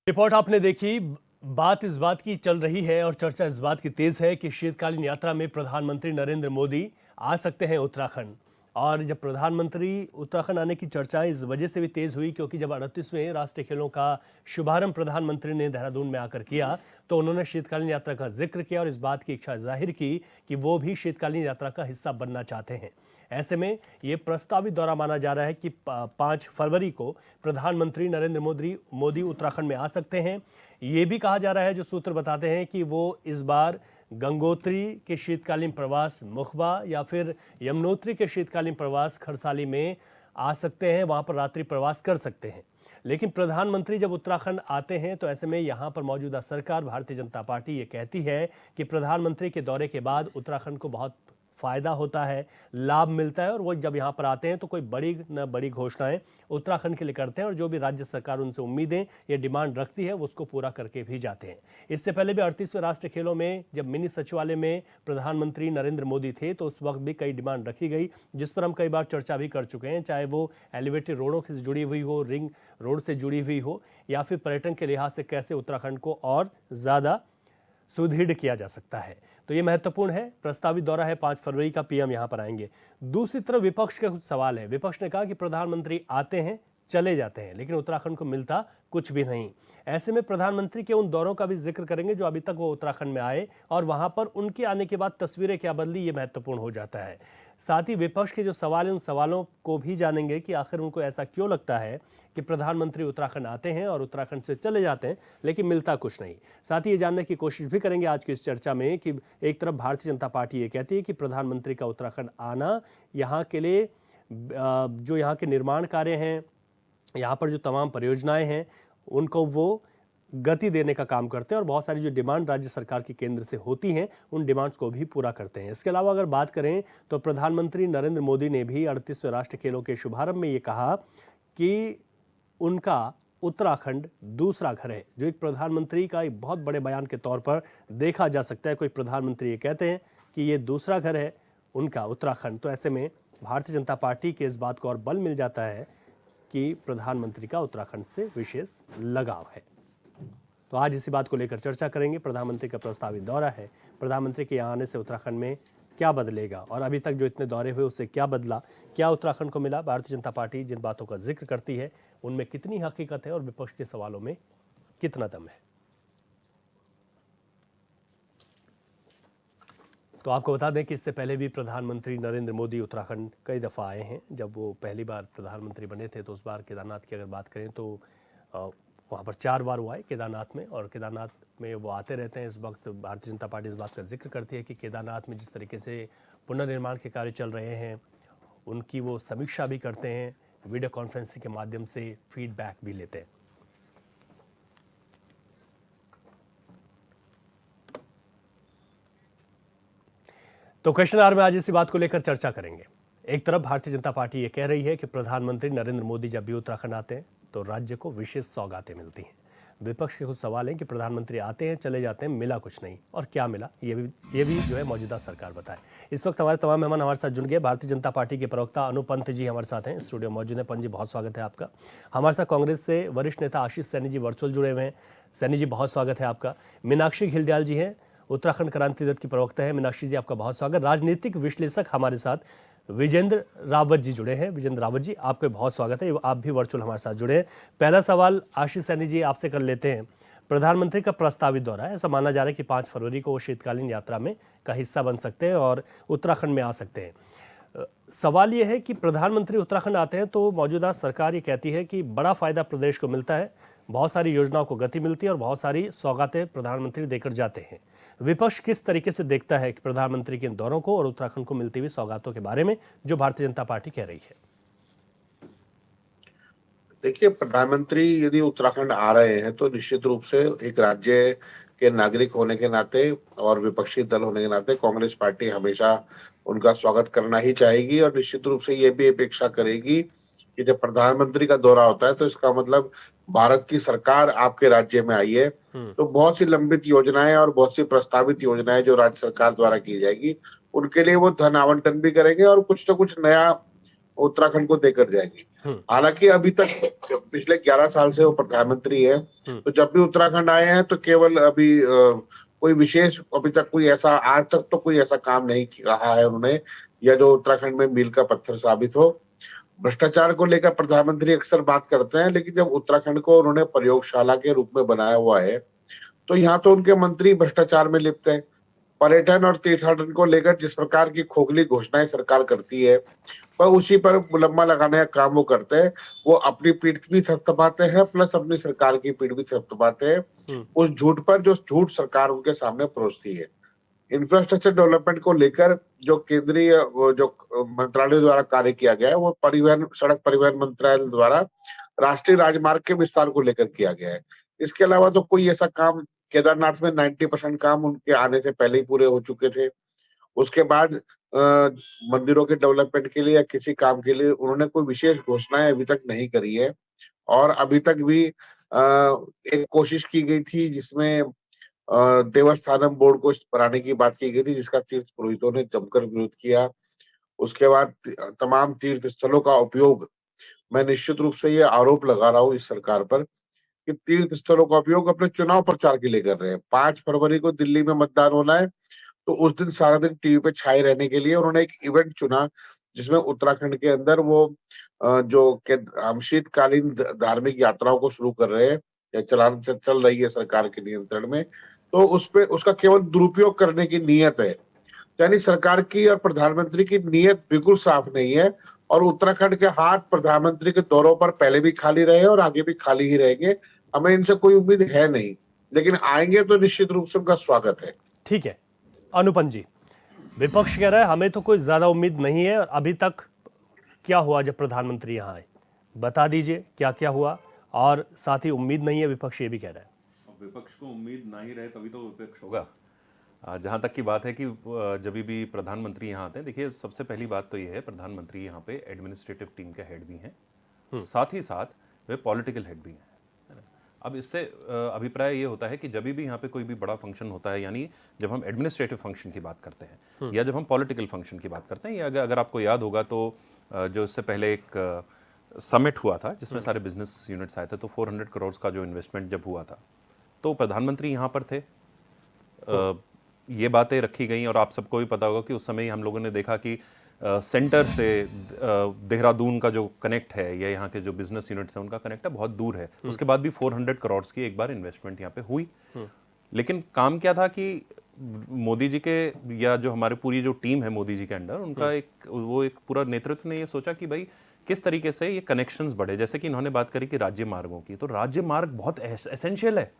Report आपने देखी। बात इस बात की चल रही है और चर्चा इस बात की तेज है कि शीतकालीन यात्रा में प्रधानमंत्री नरेंद्र मोदी आ सकते हैं उत्तराखंड। और जब प्रधानमंत्री उत्तराखंड आने की चर्चा इस वजह से भी तेज हुई क्योंकि जब 38वें राष्ट्रीय खेलों का शुभारंभ प्रधानमंत्री ने देहरादून में आकर किया तो उन्होंने शीतकालीन यात्रा का जिक्र किया और इस बात की इच्छा जाहिर की कि वो भी शीतकालीन यात्रा का हिस्सा बनना चाहते हैं। ऐसे में ये प्रस्तावित दौरा माना जा रहा है कि 5 फरवरी को प्रधानमंत्री नरेंद्र मोदी उत्तराखंड में आ सकते हैं। ये भी कहा जा रहा है, जो सूत्र बताते हैं कि वो इस बार गंगोत्री के शीतकालीन प्रवास मुखबा या फिर यमुनोत्री के शीतकालीन प्रवास खरसाली में आ सकते हैं, वहां पर रात्रि प्रवास कर सकते हैं। लेकिन प्रधानमंत्री जब उत्तराखंड आते हैं तो ऐसे में यहां पर मौजूदा सरकार भारतीय जनता पार्टी ये कहती है कि प्रधानमंत्री के दौरे के बाद उत्तराखंड को बहुत फायदा होता है, लाभ मिलता है और वो जब यहाँ पर आते हैं तो कोई बड़ी न बड़ी घोषणाएं उत्तराखंड के लिए करते हैं और जो भी राज्य सरकार उनसे उम्मीदें या डिमांड रखती है उसको पूरा करके भी जाते हैं। इससे पहले भी 38वें राष्ट्रीय खेलों में जब मिनी सचिवालय में प्रधानमंत्री नरेंद्र मोदी थे तो उस वक्त भी कई डिमांड रखी गई, जिस पर हम कई बार चर्चा भी कर चुके हैं, चाहे वो एलिवेटेड रोडों से जुड़ी हुई हो, रिंग रोड से जुड़ी हुई हो या फिर पर्यटन के लिहाज से कैसे उत्तराखंड को और ज़्यादा सुदृढ़ किया जा सकता है। तो ये महत्वपूर्ण है। प्रस्तावित दौरा है 5 फरवरी का, पीएम यहां पर आएंगे। दूसरी तरफ विपक्ष के कुछ सवाल है। विपक्ष ने कहा कि प्रधानमंत्री आते हैं चले जाते हैं लेकिन उत्तराखंड को मिलता कुछ भी नहीं। ऐसे में प्रधानमंत्री के उन दौरों का भी जिक्र करेंगे जो अभी तक वो उत्तराखंड में आए और वहां पर उनके आने के बाद तस्वीरें क्या बदली, ये महत्वपूर्ण हो जाता है। साथ ही विपक्ष के जो सवाल हैं उन सवालों को भी जानेंगे कि आखिर उनको ऐसा क्यों लगता है कि प्रधानमंत्री उत्तराखंड आते हैं और उत्तराखंड से चले जाते हैं लेकिन मिलता कुछ नहीं। साथ ही ये जानने की कोशिश भी करेंगे आज की इस चर्चा में कि एक तरफ भारतीय जनता पार्टी ये कहती है कि प्रधानमंत्री का उत्तराखंड आना यहाँ के लिए जो यहाँ के निर्माण कार्य हैं, यहाँ पर जो तमाम परियोजनाएं हैं उनको वो गति देने का काम करते हैं और बहुत सारी जो डिमांड राज्य सरकार की केंद्र से होती हैं उन डिमांड्स को भी पूरा करते हैं। इसके अलावा अगर बात करें तो प्रधानमंत्री नरेंद्र मोदी ने भी 38वें राष्ट्रीय खेलों के शुभारंभ में ये कहा कि उनका उत्तराखंड दूसरा घर है, जो एक प्रधानमंत्री का एक बहुत बड़े बयान के तौर पर देखा जा सकता है। कोई प्रधानमंत्री ये कहते हैं कि ये दूसरा घर है उनका उत्तराखंड, तो ऐसे में भारतीय जनता पार्टी के इस बात को और बल मिल जाता है कि प्रधानमंत्री का उत्तराखंड से विशेष लगाव है। तो आज इसी बात को लेकर चर्चा करेंगे। प्रधानमंत्री का प्रस्तावित दौरा है, प्रधानमंत्री के यहाँ आने से उत्तराखंड में क्या बदलेगा और अभी तक जो इतने दौरे हुए उससे क्या बदला, क्या उत्तराखंड को मिला, भारतीय जनता पार्टी जिन बातों का जिक्र करती है उनमें कितनी हकीकत है और विपक्ष के सवालों में कितना दम है। तो आपको बता दें कि इससे पहले भी प्रधानमंत्री नरेंद्र मोदी उत्तराखंड कई दफ़ा आए हैं। जब वो पहली बार प्रधानमंत्री बने थे तो उस बार केदारनाथ की अगर बात करें तो वहाँ पर 4 बार वो आए केदारनाथ में, और केदारनाथ में वो आते रहते हैं। इस वक्त भारतीय जनता पार्टी इस बात का जिक्र करती है कि केदारनाथ में जिस तरीके से पुनर्निर्माण के कार्य चल रहे हैं उनकी वो समीक्षा भी करते हैं, वीडियो कॉन्फ्रेंसिंग के माध्यम से फीडबैक भी लेते हैं। तो क्वेश्चन आवर में आज इसी बात को लेकर चर्चा करेंगे। एक तरफ भारतीय जनता पार्टी ये कह रही है कि प्रधानमंत्री नरेंद्र मोदी जब भी उत्तराखंड आते हैं तो राज्य को विशेष सौगातें मिलती हैं। विपक्ष के कुछ सवाल हैं कि प्रधानमंत्री आते हैं चले जाते हैं, मिला कुछ नहीं, और क्या मिला ये भी जो है मौजूदा सरकार बताए। इस वक्त हमारे तमाम मेहमान हमारे साथ जुड़ गए। भारतीय जनता पार्टी के प्रवक्ता अनूप पंत जी हमारे साथ हैं, स्टूडियो मौजूद है। पंत जी बहुत स्वागत है आपका। हमारे साथ कांग्रेस से वरिष्ठ नेता आशीष सैनी जी वर्चुअल जुड़े हुए हैं। सैनी जी बहुत स्वागत है आपका। मीनाक्षी घिल्डियाल जी हैं, उत्तराखंड क्रांति दल की प्रवक्ता है। मीनाक्षी जी आपका बहुत स्वागत। राजनीतिक विश्लेषक हमारे साथ विजेंद्र रावत जी जुड़े हैं। विजेंद्र रावत जी आपका बहुत स्वागत है, आप भी वर्चुअल हमारे साथ जुड़े हैं। पहला सवाल आशीष सैनी जी आपसे कर लेते हैं। प्रधानमंत्री का प्रस्तावित दौरा है, ऐसा माना जा रहा है कि 5 फरवरी को वो शीतकालीन यात्रा में का हिस्सा बन सकते हैं और उत्तराखंड में आ सकते हैं। सवाल ये है कि प्रधानमंत्री उत्तराखंड आते हैं तो मौजूदा सरकार ये कहती है कि बड़ा फायदा प्रदेश को मिलता है, बहुत सारी योजनाओं को गति मिलती है और बहुत सारी सौगातें प्रधानमंत्री देकर जाते हैं। विपक्ष किस तरीके से देखता है कि प्रधानमंत्री के इन दौरों को और उत्तराखंड को मिलती हुई सौगातों के बारे में जो भारतीय जनता पार्टी कह रही है? देखिए, प्रधानमंत्री यदि उत्तराखंड आ रहे हैं तो निश्चित रूप से एक राज्य के नागरिक होने के नाते और विपक्षी दल होने के नाते कांग्रेस पार्टी हमेशा उनका स्वागत करना ही चाहेगी और निश्चित रूप से ये भी अपेक्षा करेगी कि जब प्रधानमंत्री का दौरा होता है तो इसका मतलब भारत की सरकार आपके राज्य में आई है। तो बहुत सी लंबित योजनाएं और बहुत सी प्रस्तावित योजनाएं जो राज्य सरकार द्वारा की जाएगी उनके लिए वो धन आवंटन भी करेंगे और कुछ तो कुछ नया उत्तराखंड को देकर जाएंगे। हालांकि अभी तक पिछले 11 साल से वो प्रधानमंत्री है, तो जब भी उत्तराखंड आए हैं तो केवल अभी कोई विशेष अभी तक कोई ऐसा आज तक तो कोई ऐसा काम नहीं कहा है उन्होंने, या जो उत्तराखंड में मील का पत्थर साबित हो। भ्रष्टाचार को लेकर प्रधानमंत्री अक्सर बात करते हैं, लेकिन जब उत्तराखंड को उन्होंने प्रयोगशाला के रूप में बनाया हुआ है, तो यहाँ तो उनके मंत्री भ्रष्टाचार में लिप्त हैं। पर्यटन और तीर्थाटन को लेकर जिस प्रकार की खोखली घोषणाएं सरकार करती है, वह उसी पर मुलम्मा लगाने का काम वो करते हैं। वो अपनी पीठ भी थपथपाते हैं, प्लस अपनी सरकार की पीठ भी थपथपाते हैं उस झूठ पर जो झूठ सरकार उनके सामने परोसती है। इंफ्रास्ट्रक्चर डेवलपमेंट को लेकर जो केंद्रीय जो मंत्रालय द्वारा कार्य किया गया है, वो परिवहन सड़क परिवहन मंत्रालय द्वारा राष्ट्रीय राजमार्ग के विस्तार को लेकर किया गया है। इसके अलावा तो कोई ऐसा काम केदारनाथ में 90% काम उनके आने से पहले ही पूरे हो चुके थे। उसके बाद मंदिरों के डेवलपमेंट के लिए या किसी काम के लिए उन्होंने कोई विशेष घोषणाएं अभी तक नहीं करी है। और अभी तक भी एक कोशिश की गई थी जिसमें देवस्थानम बोर्ड को बनाने की बात की गई थी, जिसका तीर्थ पुरोहितों ने जमकर विरोध किया। उसके बाद तमाम तीर्थ स्थलों का उपयोग, मैं निश्चित रूप से ये आरोप लगा रहा हूँ इस सरकार पर कि तीर्थ स्थलों का उपयोग अपने चुनाव प्रचार के लिए कर रहे हैं। 5 फरवरी को दिल्ली में मतदान होना है, तो उस दिन सारा दिन टीवी पे छाए रहने के लिए उन्होंने एक इवेंट चुना, जिसमें उत्तराखंड के अंदर वो जो हम शीतकालीन धार्मिक यात्राओं को शुरू कर रहे हैं या चल रही है सरकार के नियंत्रण में, तो उस पे उसका केवल दुरुपयोग करने की नीयत है। यानी सरकार की और प्रधानमंत्री की नीयत बिल्कुल साफ नहीं है, और उत्तराखंड के हाथ प्रधानमंत्री के दौरों पर पहले भी खाली रहे और आगे भी खाली ही रहेंगे। हमें इनसे कोई उम्मीद है नहीं, लेकिन आएंगे तो निश्चित रूप से उनका स्वागत है। ठीक है अनुपम जी, विपक्ष कह रहा है हमें तो कोई ज्यादा उम्मीद नहीं है। अभी तक क्या हुआ जब प्रधानमंत्री यहाँ आए, बता दीजिए क्या क्या हुआ, और साथ ही उम्मीद नहीं है, विपक्ष ये भी कह रहा है। विपक्ष को उम्मीद ना ही रहे तभी तो विपक्ष होगा। जहाँ तक की बात है कि जब भी प्रधानमंत्री यहाँ आते हैं, देखिए सबसे पहली बात तो ये है प्रधानमंत्री यहाँ पे एडमिनिस्ट्रेटिव टीम के हेड भी हैं, साथ ही साथ वे पॉलिटिकल हेड भी हैं, है ना। अब इससे अभिप्राय ये होता है कि जब भी यहाँ पे कोई भी बड़ा फंक्शन होता है, यानी जब हम एडमिनिस्ट्रेटिव फंक्शन की बात करते हैं या जब हम पॉलिटिकल फंक्शन की बात करते हैं, या अगर आपको याद होगा तो जो इससे पहले एक समिट हुआ था जिसमें सारे बिजनेस यूनिट्स आए थे, तो 400 करोड़ का जो इन्वेस्टमेंट जब हुआ था तो प्रधानमंत्री यहाँ पर थे। ये बातें रखी गई, और आप सबको भी पता होगा कि उस समय हम लोगों ने देखा कि सेंटर से देहरादून का जो कनेक्ट है या यहाँ के जो बिजनेस यूनिट्स हैं उनका कनेक्ट है बहुत दूर है। उसके बाद भी 400 करोड़ की एक बार इन्वेस्टमेंट यहाँ पे हुई, लेकिन काम क्या था कि मोदी जी के या जो हमारे पूरी जो टीम है मोदी जी के अंडर, उनका एक पूरा नेतृत्व ने ये सोचा कि भाई किस तरीके से ये कनेक्शंस बढ़े। जैसे कि इन्होंने बात करी कि राज्य मार्गों की, तो राज्य मार्ग बहुत एसेंशियल है।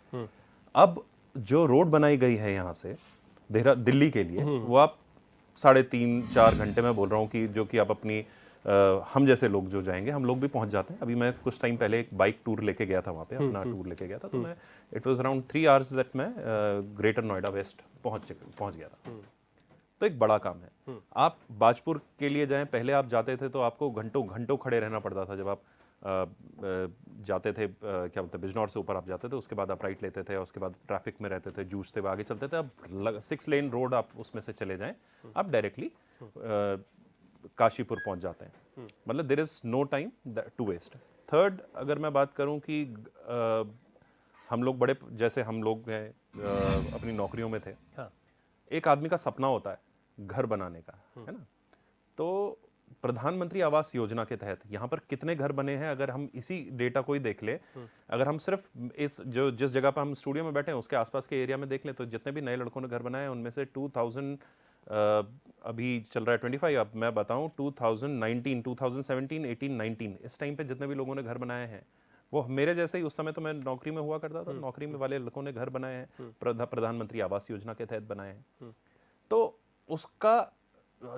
अब जो रोड बनाई गई है यहाँ से दिल्ली के लिए, वो आप 3.5-4 घंटे में बोल रहा हूँ कि जो कि आप अपनी हम जैसे लोग जो जाएंगे, हम लोग भी पहुंच जाते हैं। अभी मैं कुछ टाइम पहले एक बाइक टूर लेके गया था वहाँ पे, अपना टूर लेके गया था, तो मैं it was around 3 hours that मैं ग्रेटर नोएडा वेस्ट पहुंच गया था। तो एक बड़ा काम है। आप बाजपुर के लिए जाएं, पहले आप जाते थे तो आपको घंटों घंटों खड़े रहना पड़ता था। जब आप जाते थे, क्या बोलते हैं, बिजनौर से ऊपर आप जाते थे, उसके बाद आप राइट लेते थे और उसके बाद ट्रैफिक में रहते थे, जूझते हुए आगे चलते थे। अब 6 लेन रोड आप उसमें से चले जाएं, आप डायरेक्टली काशीपुर पहुंच जाते हैं। मतलब there is no time to waste. Third, अगर मैं बात करूं कि हम लोग बड़े, जैसे हम लोग हैं अपनी नौकरियों में थे, हाँ। एक आदमी का सपना होता है घर बनाने का, है ना। तो प्रधानमंत्री आवास योजना के तहत यहाँ पर कितने घर बने हैं, अगर हम इसी डेटा को ही देख ले, अगर हम सिर्फ जिस जगह पर हम स्टूडियो में बैठे हैं उसके आसपास के एरिया में देख लें, तो जितने भी नए लड़कों ने घर बनाए हैं उनमें से 2000 अभी चल रहा है 25, अब मैं बताऊं 2019, 2017, 18, 19, इस टाइम पे जितने भी लोगों ने घर बनाए हैं वो मेरे जैसे ही, उस समय तो मैं नौकरी में हुआ करता था, नौकरी में वाले लड़कों ने घर बनाए हैं, प्रधानमंत्री आवास योजना के तहत बनाए हैं। तो उसका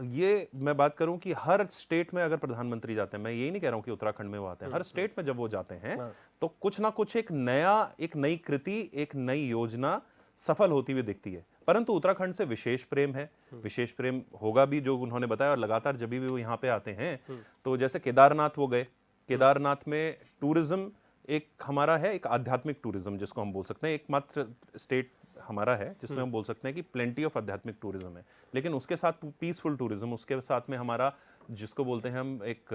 ये मैं बात करूं कि हर स्टेट में अगर प्रधानमंत्री जाते हैं, मैं यही नहीं कह रहा हूं कि उत्तराखंड में वो आते हैं, हर स्टेट में जब वो जाते हैं तो कुछ ना कुछ एक नई कृति, एक नई योजना सफल होती हुई दिखती है। परंतु उत्तराखंड से विशेष प्रेम है, विशेष प्रेम होगा भी, जो उन्होंने बताया। और लगातार जब भी वो यहाँ पे आते हैं, तो जैसे केदारनाथ वो गए, केदारनाथ में टूरिज्म एक हमारा है, एक आध्यात्मिक टूरिज्म जिसको हम बोल सकते हैं, एकमात्र स्टेट हमारा है जिसमें हम बोल सकते हैं कि प्लेंटी ऑफ आध्यात्मिक टूरिज्म है। लेकिन उसके साथ पीसफुल टूरिज्म, उसके साथ में हमारा जिसको बोलते हैं हम एक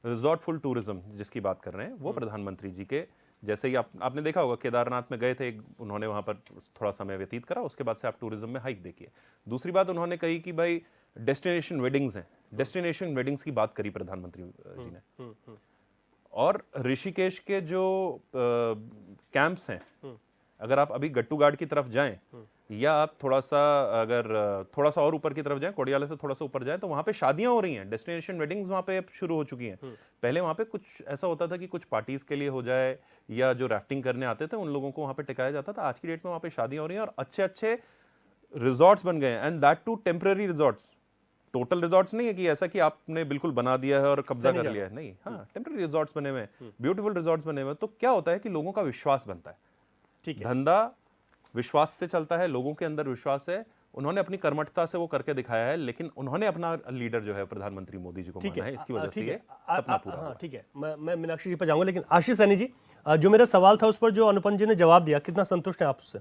रिजॉर्टफुल टूरिज्म जिसकी बात कर रहे हैं वो प्रधानमंत्री जी के, जैसे ही आपने देखा होगा केदारनाथ में गए थे, उन्होंने वहां पर थोड़ा समय व्यतीत करा, उसके बाद से आप टूरिज्म में हाइक देखिए। दूसरी बात उन्होंने कही कि भाई डेस्टिनेशन वेडिंग्स हैं, डेस्टिनेशन वेडिंग्स की बात करी प्रधानमंत्री जी ने। और ऋषिकेश के जो कैंप्स हैं, अगर आप अभी गट्टू घाट की तरफ जाएं या आप थोड़ा सा और ऊपर की तरफ जाएं, कोडियाले से थोड़ा सा ऊपर जाएं, तो वहां पे शादियां हो रही हैं, डेस्टिनेशन वेडिंग्स वहां पे शुरू हो चुकी हैं। पहले वहां पे कुछ ऐसा होता था कि कुछ पार्टीज के लिए हो जाए या जो राफ्टिंग करने आते थे उन लोगों को वहां पे टिकाया जाता था। आज की डेट में वहां पे शादियां हो रही हैं और अच्छे अच्छे रिजॉर्ट्स बन गए हैं, and that too temporary resorts. Total resorts नहीं है कि ऐसा कि आपने बिल्कुल बना दिया है और कब्जा कर लिया है, नहीं, हाँ, टेम्पररी रिजॉर्ट्स बने हुए हैं, ब्यूटीफुल रिजॉर्ट्स बने हुए हैं। तो क्या होता है कि लोगों का विश्वास बनता है, ठीक है, धंधा विश्वास से चलता है, लोगों के अंदर विश्वास है, उन्होंने अपनी कर्मठता से वो करके दिखाया है, लेकिन उन्होंने अपना लीडर जो है प्रधानमंत्री मोदी जी को माना है, इसकी वजह से ये सपना पूरा हुआ। ठीक है, मैं मीनाक्षी जी पर जाऊंगा, लेकिन आशीष सैनी जी, जो मेरा सवाल था उस पर जो अनुपम जी ने जवाब दिया, कितना संतुष्ट हैं आप उससे?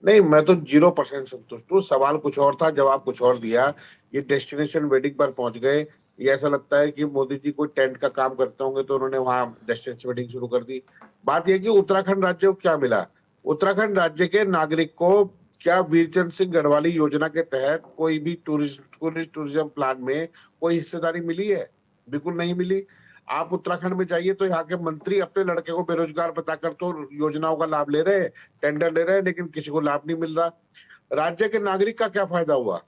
नहीं, मैं तो 0% संतुष्ट हूँ। सवाल कुछ और था, जवाब कुछ और दिया। ये डेस्टिनेशन वेडिंग पर पहुंच गए। ये ऐसा लगता है कि मोदी जी कोई टेंट का काम करते होंगे तो उन्होंने वहां डेस्टिनेशन वेडिंग शुरू कर दी। बात यह कि उत्तराखंड राज्य को क्या मिला? उत्तराखंड राज्य के नागरिक को क्या वीरचंद सिंह गढ़वाली योजना के तहत कोई भी टूरिज्म प्लान में कोई हिस्सेदारी मिली है? बिल्कुल नहीं मिली। आप उत्तराखंड में जाइए तो यहाँ के मंत्री अपने लड़के को बेरोजगार बताकर तो योजनाओं का लाभ ले रहे हैं, टेंडर ले रहे हैं, लेकिन किसी को लाभ नहीं मिल रहा। राज्य के नागरिक का क्या फायदा हुआ?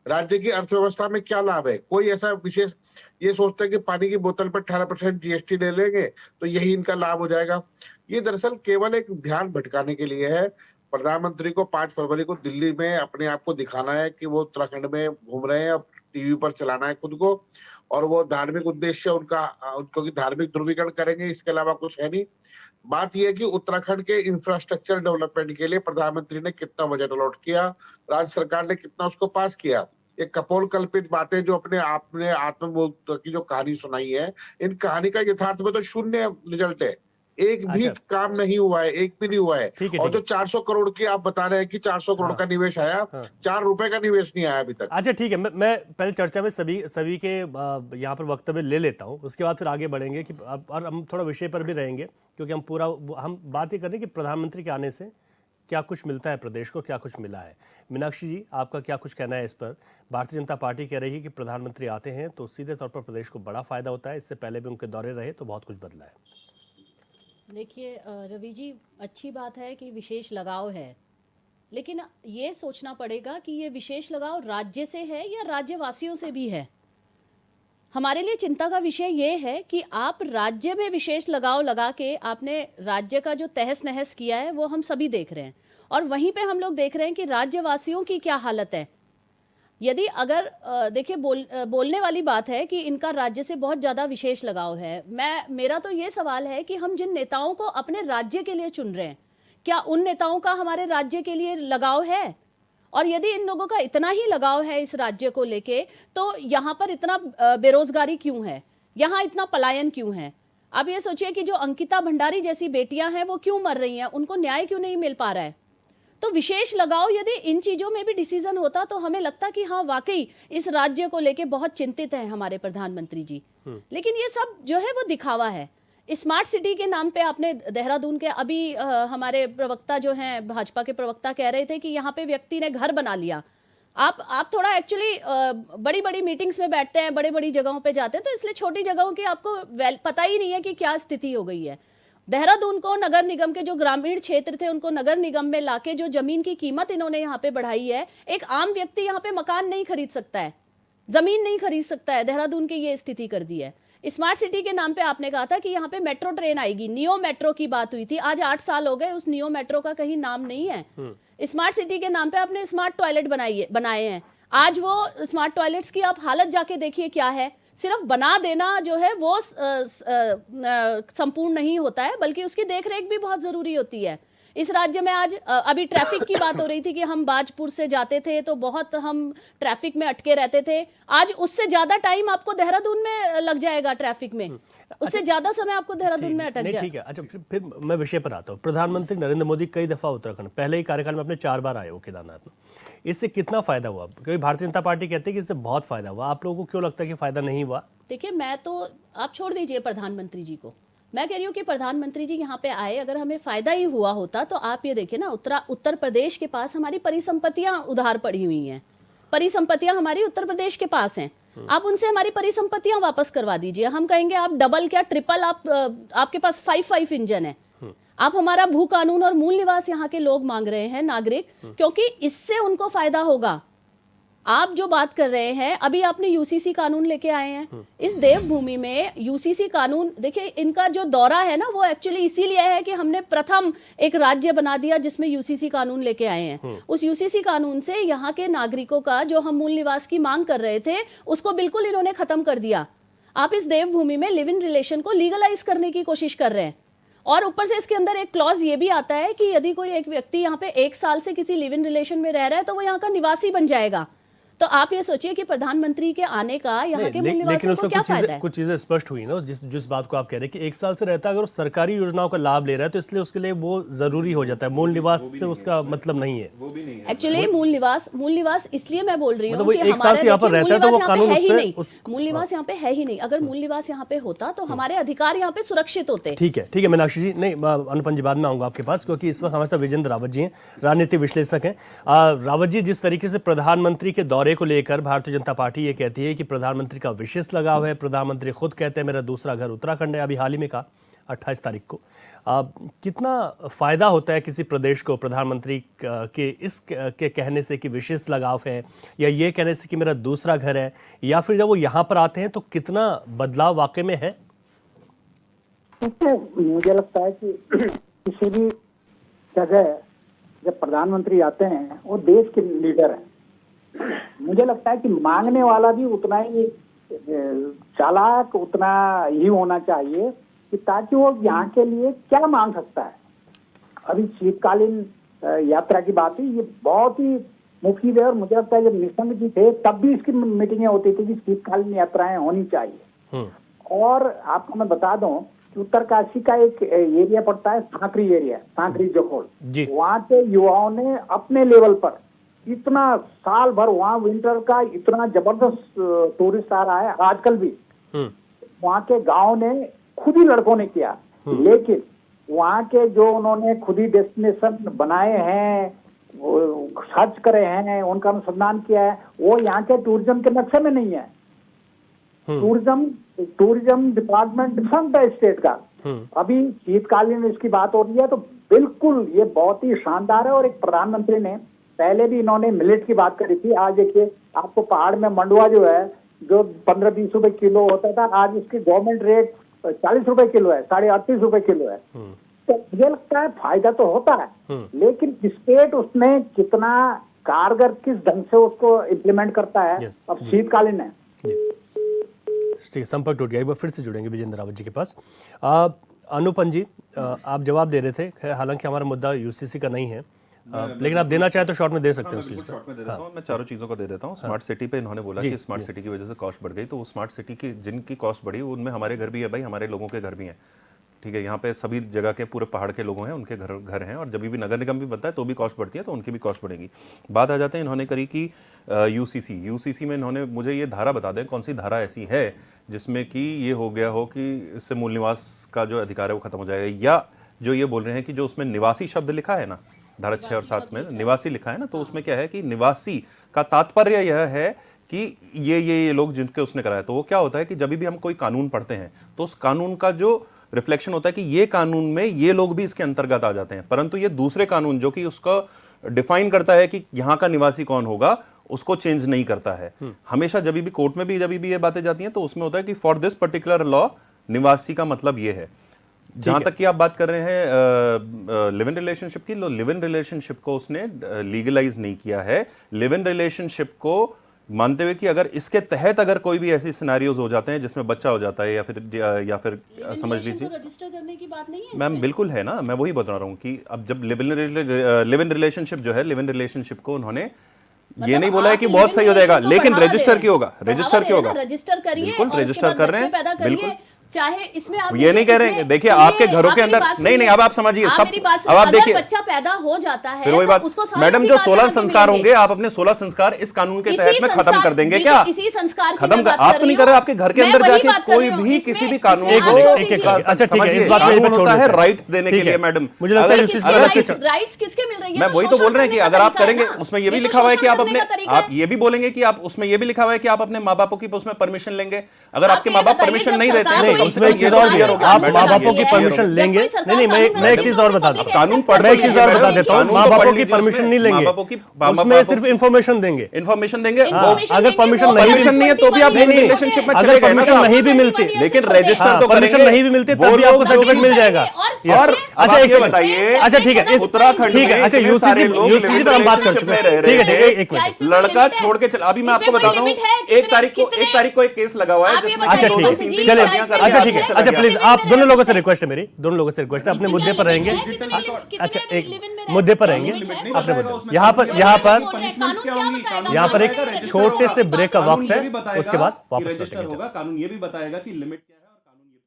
राज्य की अर्थव्यवस्था में क्या लाभ है? कोई ऐसा विशेष, ये सोचते हैं कि पानी की बोतल पर 18% जीएसटी ले लेंगे तो यही इनका लाभ हो जाएगा। ये दरअसल केवल एक ध्यान भटकाने के लिए है। प्रधानमंत्री को 5 फरवरी को दिल्ली में अपने आप को दिखाना है कि वो उत्तराखंड में घूम रहे हैं, अब टीवी पर चलाना है खुद को, और वो धार्मिक उद्देश्य उनको की धार्मिक ध्रुवीकरण करेंगे, इसके अलावा कुछ है नहीं। बात यह है कि उत्तराखंड के इंफ्रास्ट्रक्चर डेवलपमेंट के लिए प्रधानमंत्री ने कितना बजट अलॉट किया, राज्य सरकार ने कितना उसको पास किया। ये कपोल कल्पित बातें जो अपने आप ने आत्मबोध की जो कहानी सुनाई है, इन कहानी का यथार्थ में तो शून्य रिजल्ट है। एक भी अच्छा, काम नहीं हुआ है, एक भी नहीं हुआ है। ठीक है, और ठीक जो है, 400 करोड़ की आप बता रहे हैं कि 400 करोड़ हाँ, का निवेश आया, हाँ। 4 रुपए का निवेश नहीं आया अभी तक। अच्छा, ठीक है, मैं पहले चर्चा में सभी के यहाँ पर वक्तव्य ले लेता हूँ, उसके बाद फिर आगे बढ़ेंगे कि और हम थोड़ा विषय पर भी रहेंगे, क्योंकि हम बात ये कर रहे हैं कि प्रधानमंत्री के आने से क्या कुछ मिलता है प्रदेश को, क्या कुछ मिला है। मीनाक्षी जी, आपका क्या कुछ कहना है इस पर? भारतीय जनता पार्टी कह रही है कि प्रधानमंत्री आते हैं तो सीधे तौर पर प्रदेश को बड़ा फायदा होता है, इससे पहले भी उनके दौरे रहे तो बहुत कुछ बदला है। देखिए रवि जी, अच्छी बात है कि विशेष लगाव है, लेकिन ये सोचना पड़ेगा कि ये विशेष लगाव राज्य से है या राज्यवासियों से भी है। हमारे लिए चिंता का विषय ये है कि आप राज्य में विशेष लगाव लगा के आपने राज्य का जो तहस नहस किया है वो हम सभी देख रहे हैं, और वहीं पे हम लोग देख रहे हैं कि राज्यवासियों की क्या हालत है। यदि अगर देखिए बोलने वाली बात है कि इनका राज्य से बहुत ज़्यादा विशेष लगाव है। मेरा तो ये सवाल है कि हम जिन नेताओं को अपने राज्य के लिए चुन रहे हैं, क्या उन नेताओं का हमारे राज्य के लिए लगाव है? और यदि इन लोगों का इतना ही लगाव है इस राज्य को लेके, तो यहाँ पर इतना बेरोजगारी क्यों है, यहाँ इतना पलायन क्यों है? अब ये सोचिए कि जो अंकिता भंडारी जैसी बेटियां हैं वो क्यों मर रही हैं, उनको न्याय क्यों नहीं मिल पा रहा है? तो विशेष लगाव यदि इन चीजों में भी डिसीजन होता तो हमें लगता कि हाँ वाकई इस राज्य को लेके बहुत चिंतित हैं हमारे प्रधानमंत्री जी। लेकिन ये सब जो है वो दिखावा है। स्मार्ट सिटी के नाम पे आपने देहरादून के अभी हमारे प्रवक्ता जो हैं, भाजपा के प्रवक्ता कह रहे थे कि यहाँ पे व्यक्ति ने घर बना लिया। आप थोड़ा एक्चुअली बड़ी बड़ी मीटिंग्स में बैठते हैं, बड़ी बड़ी जगहों पे जाते हैं, तो इसलिए छोटी जगहों की आपको पता ही नहीं है कि क्या स्थिति हो गई है। देहरादून को नगर निगम के जो ग्रामीण क्षेत्र थे उनको नगर निगम में लाके जो जमीन की कीमत इन्होंने यहाँ पे बढ़ाई है, एक आम व्यक्ति यहाँ पे मकान नहीं खरीद सकता है, जमीन नहीं खरीद सकता है। देहरादून की ये स्थिति कर दी है। स्मार्ट सिटी के नाम पे आपने कहा था कि यहाँ पे मेट्रो ट्रेन आएगी, नियो मेट्रो की बात हुई थी, आज 8 साल हो गए, उस नियो मेट्रो का कहीं नाम नहीं है। स्मार्ट सिटी के नाम पे आपने स्मार्ट टॉयलेट बनाए हैं, आज वो स्मार्ट टॉयलेट्स की आप हालत जाके देखिए क्या है। सिर्फ बना देना जो है वो संपूर्ण नहीं होता है, बल्कि उसकी देखरेख भी बहुत जरूरी होती है। इस राज्य में आज अभी ट्रैफिक की बात हो रही थी कि हम बाजपुर से जाते थे तो बहुत हम ट्रैफिक में अटके रहते थे, आज उससे ज्यादा टाइम आपको देहरादून में लग जाएगा ट्रैफिक में, उससे ज्यादा समय आपको देहरादून में अटक जाए। ठीक है, अच्छा फिर मैं विषय पर आता हूँ। प्रधानमंत्री नरेंद्र मोदी कई दफा उत्तराखंड, पहले ही कार्यकाल में अपने 4 बार आए वो केदारनाथ में, इससे कितना फायदा हुआ? क्योंकि भारतीय जनता पार्टी कहती है कि इससे बहुत फायदा हुआ, आप लोगों को क्यों लगता है कि फायदा नहीं हुआ? देखिए, मैं तो, आप छोड़ दीजिए प्रधानमंत्री जी को, मैं कह रही हूँ कि प्रधानमंत्री जी यहाँ पे आए, अगर हमें फायदा ही हुआ होता तो आप ये देखिए ना, उत्तर प्रदेश के पास हमारी परिसंपत्तियां उधार पड़ी हुई हैं, परिसंपत्तियां हमारी उत्तर प्रदेश के पास हैं, आप उनसे हमारी परिसंपत्तियां वापस करवा दीजिए। हम कहेंगे आप डबल क्या ट्रिपल, आपके पास 5 इंजन है, आप हमारा भू कानून और मूल निवास यहाँ के लोग मांग रहे हैं, नागरिक, क्योंकि इससे उनको फायदा होगा। आप जो बात कर रहे हैं, अभी आपने यूसीसी कानून लेके आए हैं, इस देवभूमि में यूसीसी कानून, देखिए इनका जो दौरा है ना, वो एक्चुअली इसीलिए है कि हमने प्रथम एक राज्य बना दिया जिसमें यूसीसी कानून लेके आए हैं। उस यूसीसी कानून से यहाँ के नागरिकों का जो हम मूल निवास की मांग कर रहे थे, उसको बिल्कुल इन्होंने खत्म कर दिया। आप इस देवभूमि में लिव इन रिलेशन को लीगलाइज करने की कोशिश कर रहे हैं, और ऊपर से इसके अंदर एक क्लॉज ये भी आता है कि यदि कोई एक व्यक्ति यहाँ पे 1 साल से किसी लिव इन रिलेशन में रह रहा है तो वो यहाँ का निवासी बन जाएगा। तो आप ये सोचिए कि प्रधानमंत्री के आने का यहाँ के मूल निवासियों को क्या फायदा है। कुछ चीजें स्पष्ट हुई ना, जिस बात को आप कह रहे हैं कि 1 साल से रहता है, अगर वो सरकारी योजनाओं का लाभ ले रहा है तो इसलिए उसके लिए वो जरूरी हो जाता है, मूल निवास से उसका मतलब नहीं है। वो भी नहीं है एक्चुअली मूल निवास इसलिए मैं बोल रही हूँ कि 1 साल से यहाँ पर रहता है तो वो कानून मूल निवास यहाँ पे है ही नहीं। अगर मूल निवास यहाँ पे होता तो हमारे अधिकार यहाँ पे सुरक्षित होते। ठीक है मीनाक्षी जी, नहीं अनुपम जी बाद में आऊंगा आपके पास, क्योंकि इस वक्त हमारे साथ विजेंद्र रावत जी हैं, राजनीतिक विश्लेषक हैं। रावत जी, जिस तरीके से प्रधानमंत्री के दौरे को लेकर भारतीय जनता पार्टी ये कहती है कि प्रधानमंत्री का विशेष लगाव है, प्रधानमंत्री खुद कहते हैं मेरा दूसरा घर उत्तराखंड है, अभी हाल ही में कहा 28 तारीख को, कितना फायदा होता है किसी प्रदेश को प्रधानमंत्री के इस के कहने से कि विशेष लगाव है, या ये कहने से कि मेरा दूसरा घर है, या फिर जब वो यहाँ पर आते हैं तो कितना बदलाव वाकई में है? मुझे लगता है कि किसी भी जगह जब प्रधानमंत्री आते हैं, वो देश के लीडर हैं। मुझे लगता है कि मांगने वाला भी उतना ही चालाक, उतना ही होना चाहिए कि ताकि वो यहाँ के लिए क्या मांग सकता है। अभी शीतकालीन यात्रा की बात है, ये बहुत ही मुफीद है, और मुझे लगता है जब निशंक जी थे तब भी इसकी मीटिंगें होती थी कि शीतकालीन यात्राएं होनी चाहिए। और आपको मैं बता दूं कि उत्तरकाशी का एक एरिया पड़ता है, सांकरी एरिया, सांकरी जोखोल, वहाँ के युवाओं ने अपने लेवल पर इतना साल भर वहाँ विंटर का इतना जबरदस्त टूरिस्ट आ रहा है, आजकल भी वहाँ के गांव ने खुद ही लड़कों ने किया, लेकिन वहाँ के जो उन्होंने खुद ही डेस्टिनेशन बनाए हैं, सर्च करे हैं, उनका अनुसंधान किया है, वो यहाँ के टूरिज्म के नक्शे में नहीं है। टूरिज्म डिपार्टमेंट डिफरेंट है स्टेट का। अभी शीतकालीन इसकी बात हो रही है तो बिल्कुल ये बहुत ही शानदार है। और एक प्रधानमंत्री ने पहले भी इन्होंने मिलेट की बात करी थी, आज देखिए आपको पहाड़ में मंडुआ जो है, जो 15-20 रुपए किलो होता था, आज उसकी गवर्नमेंट रेट 40 रुपए किलो है, 38.5 रुपए किलो है। तो मुझे लगता है फायदा तो होता है, लेकिन स्टेट उसमें कितना कारगर, किस ढंग से उसको इम्प्लीमेंट करता है। अब शीतकालीन है। ठीक, संपर्क टूट गया, एक बार फिर से जुड़ेंगे विजेंद्र रावत जी के पास। अनुपम जी, आप जवाब दे रहे थे, हालांकि हमारा मुद्दा यूसीसी का नहीं है, लेकिन आप देना चाहे तो शॉर्ट में दे सकते हैं उस चीज पे। शॉर्ट में दे देता हूं, मैं चारों चीजों को दे देता हूं। स्मार्ट सिटी पे इन्होंने बोला कि स्मार्ट सिटी की वजह से कॉस्ट बढ़ गई, तो वो स्मार्ट सिटी की जिनकी कॉस्ट बढ़ी उनमें हमारे घर भी है भाई, हमारे लोगों के घर भी हैं, ठीक है। यहाँ पे सभी जगह के पूरे पहाड़ के लोगों हैं, उनके घर हैं, और जब भी नगर निगम भी बनता है तो भी कॉस्ट बढ़ती है, तो उनकी भी कॉस्ट बढ़ेगी। बात आ जाते हैं, इन्होंने करी कि यूसीसी में इन्होंने मुझे ये धारा बता दें, कौन सी धारा ऐसी है जिसमें कि ये हो गया हो कि इससे मूल निवास का जो अधिकार है वो खत्म हो जाएगा, या जो ये बोल रहे हैं कि जो उसमें निवासी शब्द लिखा है ना, धारा 6 और 7 में निवासी लिखा है ना, तो उसमें क्या है कि निवासी का तात्पर्य यह है कि ये लोग जिनके उसने कराया। तो वो क्या होता है कि जब भी हम कोई कानून पढ़ते हैं तो उस कानून का जो रिफ्लेक्शन होता है कि ये कानून में ये लोग भी इसके अंतर्गत आ जाते हैं, परंतु ये दूसरे कानून जो कि उसका डिफाइन करता है कि यहाँ का निवासी कौन होगा, उसको चेंज नहीं करता है। हमेशा जब भी कोर्ट में भी जब भी ये बातें जाती हैं तो उसमें होता है कि फॉर दिस पर्टिकुलर लॉ निवासी का मतलब ये है। जहां तक कि आप बात कर रहे हैं लिव इन रिलेशनशिप की, लिव इन रिलेशनशिप को उसने लीगलाइज नहीं किया है। लिव इन रिलेशनशिप को मानते हुए कि अगर इसके तहत अगर कोई भी ऐसी सिनेरियोज हो जाते हैं जिसमें बच्चा हो जाता है या फिर समझ लीजिए, रजिस्टर करने की बात नहीं है मैम, बिल्कुल है ना, मैं वही बता रहा हूँ कि अब जब लिव इन रिलेशनशिप जो है, लिव इन रिलेशनशिप को उन्होंने ये नहीं बोला है कि बहुत सही हो जाएगा, लेकिन रजिस्टर क्यों होगा, रजिस्टर क्यों होगा, रजिस्टर करिए, बिल्कुल रजिस्टर कर रहे हैं, बिल्कुल चाहे इसमें आप ये नहीं कह रहे हैं, देखिए आपके घरों के अंदर नहीं, अब आप समझिए सब, अब आप देखिए बच्चा पैदा हो जाता है फिर वही बात, मैडम जो 16 संस्कार होंगे आप अपने 16 संस्कार इस कानून के तहत में खत्म कर देंगे क्या? इसी संस्कार खत्म कर, आप तो नहीं कर रहे, आपके घर के अंदर जाके कोई भी किसी भी कानून अच्छा ठीक है, इस बात को होता है राइट्स देने के लिए मैडम, मुझे लगता है राइट्स किसके मिल रही है? मैं वही तो बोल रहे हैं कि अगर आप करेंगे उसमें ये भी लिखा हुआ है कि आप अपने, आप ये भी बोलेंगे कि आप उसमें ये भी लिखा हुआ है कि आप अपने माँ बापों की उसमें परमिशन लेंगे, अगर आपके माँ बाप परमिशन नहीं देते हैं तो उसमें एक चीज और भी है, आप माँ बापों की परमिशन लेंगे, नहीं मैं एक चीज और बता देता हूँ, कानून मैं एक चीज और बता देता हूँ, माँ बापों की परमिशन नहीं लेंगे, उसमें सिर्फ इन्फॉर्मेशन देंगे, अगर परमिशन नहीं है तो भी आप रिलेशनशिप में अगर परमिशन नहीं भी मिलती, लेकिन रजिस्टर तो परमिशन नहीं भी मिलती तब भी आपको सर्टिफिकेट मिल जाएगा। और अच्छा एक बताइए, अच्छा ठीक है, उत्तराखंड ठीक है, अच्छा यूसीसी पर हम बात कर चुके हैं, ठीक है एक मिनट, लड़का छोड़ के चला, अभी मैं आपको बताता हूँ, 1 तारीख को एक केस लगा हुआ है जिसमें अच्छा ठीक है, चलिए अच्छा ठीक है, अच्छा प्लीज आप दोनों लोगों से रिक्वेस्ट है, मेरी दोनों लोगों से रिक्वेस्ट है, अपने मुद्दे पर रहेंगे, अच्छा एक मुद्दे पर रहेंगे अपने मुद्दे, यहाँ पर एक छोटे से ब्रेक का वक्त है, उसके बाद वापस रजिस्टर होगा, कानून ये भी बताएगा कि लिमिट क्या है और कानून ये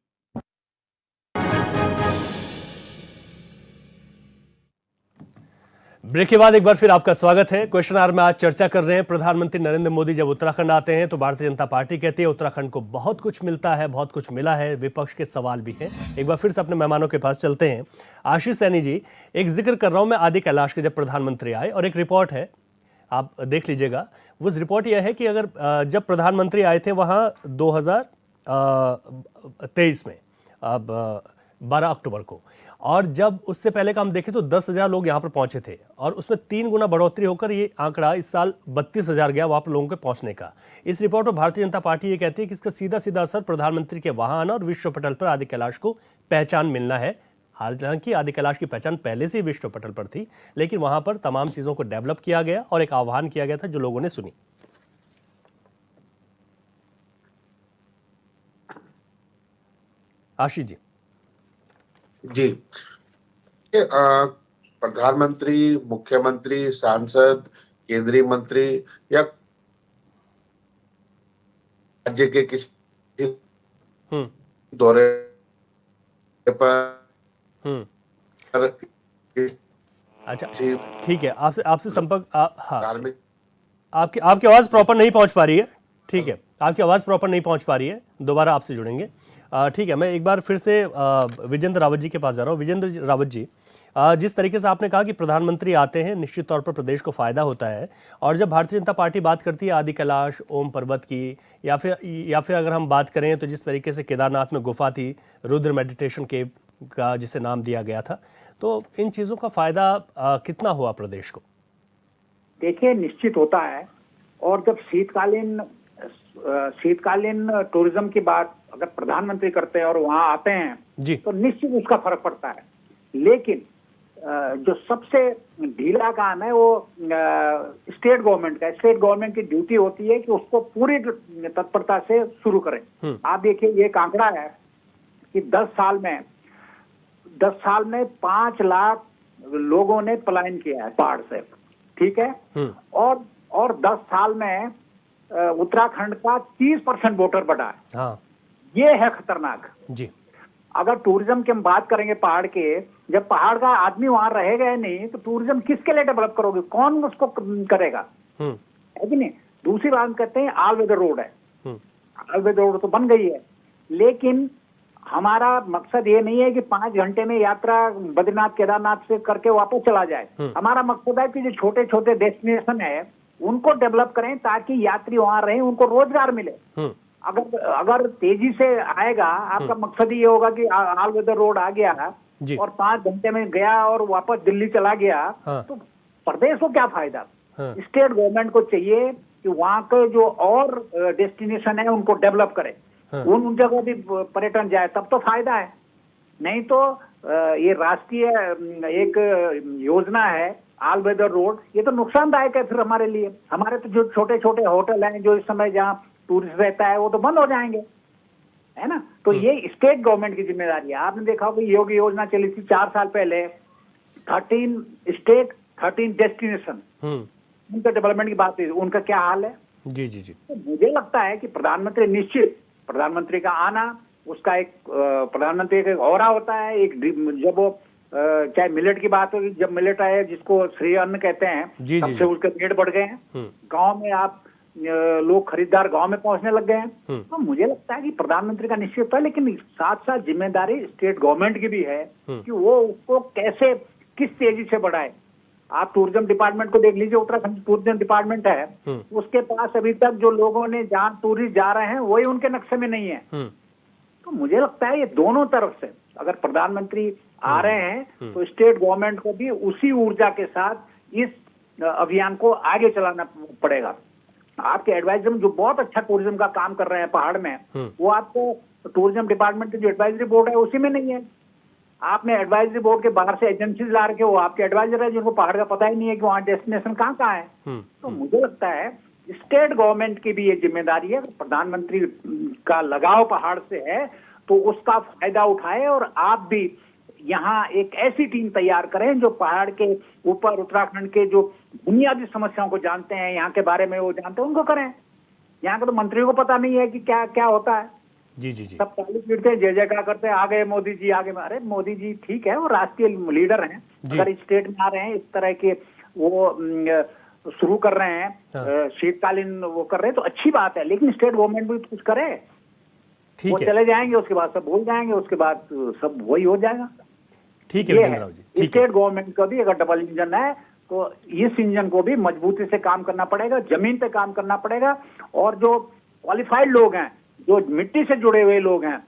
ब्रेक के बाद एक बार फिर आपका स्वागत है। क्वेश्चन आवर में आज चर्चा कर रहे हैं, प्रधानमंत्री नरेंद्र मोदी जब उत्तराखंड आते हैं तो भारतीय जनता पार्टी कहती है उत्तराखंड को बहुत कुछ मिलता है, बहुत कुछ मिला है, विपक्ष के सवाल भी हैं। एक बार फिर से अपने मेहमानों के पास चलते हैं। आशीष सैनी जी, एक जिक्र कर रहा हूं मैं आदि कैलाश के, जब प्रधानमंत्री आए और एक रिपोर्ट है, आप देख लीजिएगा। वो रिपोर्ट यह है कि अगर जब प्रधानमंत्री आए थे वहां 2023 में, अब 12 अक्टूबर को, और जब उससे पहले का हम देखें तो 10,000 लोग यहाँ पर पहुंचे थे और उसमें 3 गुना बढ़ोतरी होकर ये आंकड़ा इस साल 32,000 गया वहां पर लोगों के पहुंचने का। इस रिपोर्ट में भारतीय जनता पार्टी ये कहती है कि इसका सीधा सीधा असर प्रधानमंत्री के वहां आना और विश्व पटल पर आदि कैलाश को पहचान मिलना है। हालांकि आदि कैलाश की पहचान पहले से ही विश्व पटल पर थी, लेकिन वहां पर तमाम चीजों को डेवलप किया गया और एक आह्वान किया गया था जो लोगों ने सुनी। आशीष जी। जी, प्रधानमंत्री, मुख्यमंत्री, सांसद, केंद्रीय मंत्री या राज्य के किसी दौरे पर, अच्छा ठीक है, आपसे संपर्क, हाँ, धार्मिक, आपकी आवाज प्रॉपर नहीं पहुंच पा रही है, ठीक है, आपकी आवाज प्रॉपर नहीं पहुंच पा रही है, दोबारा आपसे जुड़ेंगे। ठीक है, मैं एक बार फिर से विजेंद्र रावत जी के पास जा रहा हूँ। विजेंद्र रावत जी, जिस तरीके से आपने कहा कि प्रधानमंत्री आते हैं निश्चित तौर पर प्रदेश को फायदा होता है, और जब भारतीय जनता पार्टी बात करती है आदि कैलाश, ओम पर्वत की, या फिर अगर हम बात करें तो जिस तरीके से केदारनाथ में गुफा थी, रुद्र मेडिटेशन केव का जिसे नाम दिया गया था, तो इन चीज़ों का फायदा कितना हुआ प्रदेश को? देखिए, निश्चित होता है, और जब शीतकालीन टूरिज्म की बात अगर प्रधानमंत्री करते हैं और वहां आते हैं जी, तो निश्चित उसका फर्क पड़ता है। लेकिन जो सबसे ढीला काम है वो स्टेट गवर्नमेंट का। स्टेट गवर्नमेंट की ड्यूटी होती है कि उसको पूरी तत्परता से शुरू करें। आप देखिए, ये एक आंकड़ा है कि 10 साल में 5 लाख लोगों ने पलायन किया है पहाड़ से, ठीक है, और 10 साल में उत्तराखंड का 30% वोटर बढ़ा है। हाँ, ये है खतरनाक जी। अगर टूरिज्म की हम बात करेंगे पहाड़ के, जब पहाड़ का आदमी वहां रहेगा ही नहीं तो टूरिज्म किसके लिए डेवलप करोगे, कौन उसको करेगा, है कि नहीं। दूसरी बात कहते हैं ऑल वेदर रोड है, ऑल वेदर रोड तो बन गई है, लेकिन हमारा मकसद ये नहीं है कि 5 घंटे में यात्रा बद्रीनाथ केदारनाथ से करके वापस चला जाए। हमारा मकसद है कि जो छोटे छोटे डेस्टिनेशन है उनको डेवलप करें ताकि यात्री वहां रहे, उनको रोजगार मिले। अगर तेजी से आएगा, आपका मकसद ये होगा कि ऑल वेदर रोड आ गया और 5 घंटे में गया और वापस दिल्ली चला गया, तो प्रदेश को क्या फायदा। स्टेट गवर्नमेंट को चाहिए कि वहां के जो और डेस्टिनेशन है उनको डेवलप करे, उन जगह भी पर्यटन जाए, तब तो फायदा है। नहीं तो ये राष्ट्रीय एक योजना है ऑल वेदर रोड, ये तो नुकसानदायक है फिर हमारे लिए। हमारे तो जो छोटे छोटे होटल हैं जो इस समय जहाँ टूरिस्ट रहता है वो तो बंद हो जाएंगे, है ना। तो ये स्टेट गवर्नमेंट की जिम्मेदारी है। आपने देखा होगा योगी योजना चली थी 4 साल पहले, 13 स्टेट 13 डेस्टिनेशन, उनका डेवलपमेंट की बात है, उनका क्या हाल है। जी जी जी। तो मुझे लगता है कि प्रधानमंत्री का आना उसका एक प्रधानमंत्री का एक ऑरा होता है, एक जब वो चाहे मिलेट की बात होगी, जब मिलेट आए जिसको श्री अन्न कहते हैं, जी, तब जी, से जी। उसके रेट बढ़ गए हैं। गांव में आप लोग खरीदार गांव में पहुंचने लग गए हैं। तो मुझे लगता है कि प्रधानमंत्री का निश्चित है, लेकिन साथ साथ जिम्मेदारी स्टेट गवर्नमेंट की भी है कि वो उसको कैसे किस तेजी से बढ़ाए। आप टूरिज्म डिपार्टमेंट को देख लीजिए, उत्तराखंड टूरिज्म डिपार्टमेंट है, उसके पास अभी तक जो लोगों ने जहां टूरिस्ट जा रहे हैं वही उनके नक्शे में नहीं है। तो मुझे लगता है ये दोनों तरफ से अगर प्रधानमंत्री आ रहे हैं तो स्टेट गवर्नमेंट को भी उसी ऊर्जा के साथ इस अभियान को आगे चलाना पड़ेगा। आपके एडवाइजर जो बहुत अच्छा टूरिज्म का काम कर रहे हैं पहाड़ में, वो आपको टूरिज्म डिपार्टमेंट की जो एडवाइजरी बोर्ड है उसी में नहीं है। आपने एडवाइजरी बोर्ड के बाहर से एजेंसीज ला रखे, वो आपके एडवाइजर है जिनको पहाड़ का पता ही नहीं है कि वहाँ डेस्टिनेशन कहाँ है। तो मुझे लगता है स्टेट गवर्नमेंट की भी ये जिम्मेदारी है, प्रधानमंत्री का लगाव पहाड़ से है तो उसका फायदा उठाए और आप भी यहाँ एक ऐसी टीम तैयार करें जो पहाड़ के ऊपर उत्तराखंड के जो बुनियादी समस्याओं को जानते हैं, यहाँ के बारे में वो जानते हैं, उनको करें। यहाँ के तो मंत्रियों को पता नहीं है कि क्या क्या होता है। जी जी जी। सब ताली पीटते हैं, जय जयकार करते हैं, आ गए मोदी जी, आ गए। अरे मोदी जी ठीक है, वो राष्ट्रीय लीडर हैं, अगर इस स्टेट में आ रहे हैं, इस तरह के वो शुरू कर रहे हैं, शीतकालीन वो कर रहे हैं तो अच्छी बात है, लेकिन स्टेट गवर्नमेंट भी कुछ करे। वो चले जाएंगे, उसके बाद सब भूल जाएंगे, उसके बाद सब वही हो जाएगा। ठीक है विजेंद्र राव जी। स्टेट गवर्नमेंट का भी अगर डबल इंजन है तो इस इंजन को भी मजबूती से काम करना पड़ेगा, जमीन पे काम करना पड़ेगा, और जो क्वालिफाइड लोग हैं, जो मिट्टी से जुड़े हुए लोग हैं,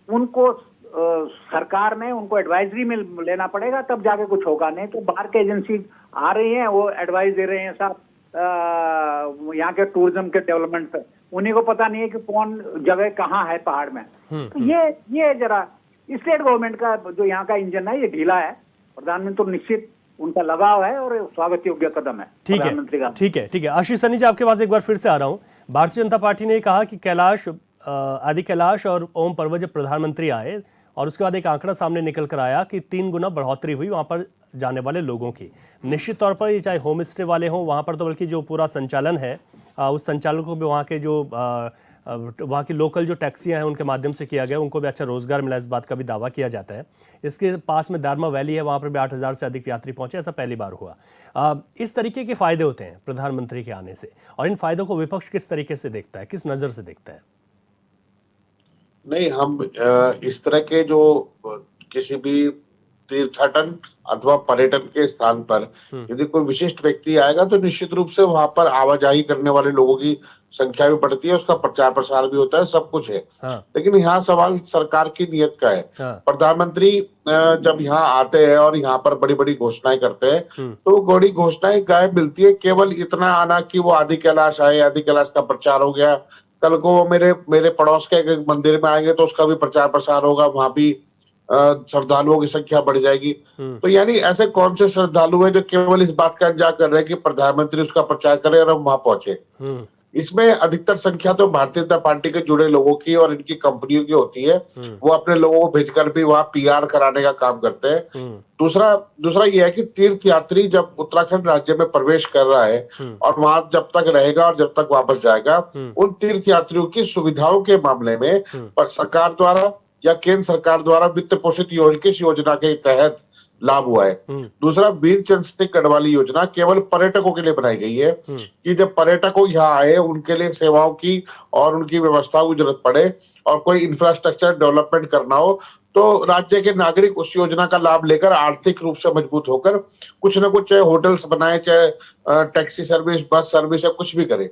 उनको सरकार ने उनको एडवाइजरी में लेना पड़ेगा, तब जाके कुछ होगा। नहीं तो बाहर के एजेंसी आ रही हैं, वो एडवाइस दे रहे हैं साहब यहाँ के टूरिज्म के डेवलपमेंट पे, उन्हीं को पता नहीं है कि कौन जगह कहाँ है पहाड़ में। तो ये जरा स्टेट गवर्नमेंट का जो यहाँ का इंजन है ये ढीला है। प्रधानमंत्री तो निश्चित उनका लगाव है और स्वागत योग्य कदम है प्रधानमंत्री का। ठीक है। आशीष सैनी जी, आपके पास एक बार फिर से आ रहा हूँ। भारतीय जनता पार्टी ने कहा कि आदि कैलाश और ओम पर्वत जब प्रधानमंत्री आए और उसके बाद एक आंकड़ा सामने निकल कर आया कि 3 गुना बढ़ोतरी हुई वहां पर जाने वाले लोगों की। निश्चित तौर पर ये चाहे होम स्टे वाले हों, वहां पर तो बल्कि जो पूरा संचालन है उस संचालन को भी वहाँ के जो वहाँ की लोकल जो टैक्सियां हैं उनके माध्यम से किया गया, उनको भी अच्छा रोजगार मिला, इस बात का भी दावा किया जाता है। इसके पास में दारमा वैली है, वहाँ पर भी 8,000 से अधिक यात्री पहुंचे, ऐसा पहली बार हुआ। इस तरीके के फायदे होते हैं प्रधानमंत्री के आने से, और इन फायदों को विपक्ष किस तरीके से देखता है, किस नजर से देखता है? नहीं, हम इस तरह के जो किसी भी तीर्थाटन अथवा पर्यटन के स्थान पर यदि कोई विशिष्ट व्यक्ति आएगा तो निश्चित रूप से वहां पर आवाजाही करने वाले लोगों की संख्या भी बढ़ती है, उसका प्रचार प्रसार भी होता है, सब कुछ है। लेकिन यहाँ सवाल सरकार की नीयत का है। प्रधानमंत्री जब यहाँ आते हैं और यहाँ पर बड़ी बड़ी घोषणाएं करते हैं तो बड़ी घोषणाएं गायब मिलती है। केवल इतना आना कि वो आदि कैलाश आए, आदि कैलाश का प्रचार हो गया, कल को वो मेरे पड़ोस के एक मंदिर में आएंगे तो उसका भी प्रचार प्रसार होगा, वहां भी श्रद्धालुओं की संख्या बढ़ जाएगी। तो यानी ऐसे कौन से श्रद्धालु हैं जो केवल इस बात का इंतजार कर रहे हैं कि प्रधानमंत्री उसका प्रचार करें और हम वहां पहुंचे? इसमें अधिकतर संख्या तो भारतीय जनता पार्टी के जुड़े लोगों की और इनकी कंपनियों की होती है। वो अपने लोगों को भेजकर भी वहां पीआर कराने का काम करते हैं। दूसरा यह है कि तीर्थ यात्री जब उत्तराखंड राज्य में प्रवेश कर रहा है और वहां जब तक रहेगा और जब तक वापस जाएगा, उन तीर्थ यात्रियों की सुविधाओं के मामले में पर सरकार द्वारा या केंद्र सरकार द्वारा वित्त पोषित किस योजना के तहत लाभ हुआ है। दूसरा, वीर चंद्र सिंह गढ़वाली योजना केवल पर्यटकों के लिए बनाई गई है कि जब पर्यटकों यहाँ आए उनके लिए सेवाओं की और उनकी व्यवस्थाओं की जरूरत पड़े और कोई इंफ्रास्ट्रक्चर डेवलपमेंट करना हो तो राज्य के नागरिक उस योजना का लाभ लेकर आर्थिक रूप से मजबूत होकर कुछ न कुछ, चाहे होटल्स बनाए, चाहे टैक्सी सर्विस, बस सर्विस या कुछ भी करे।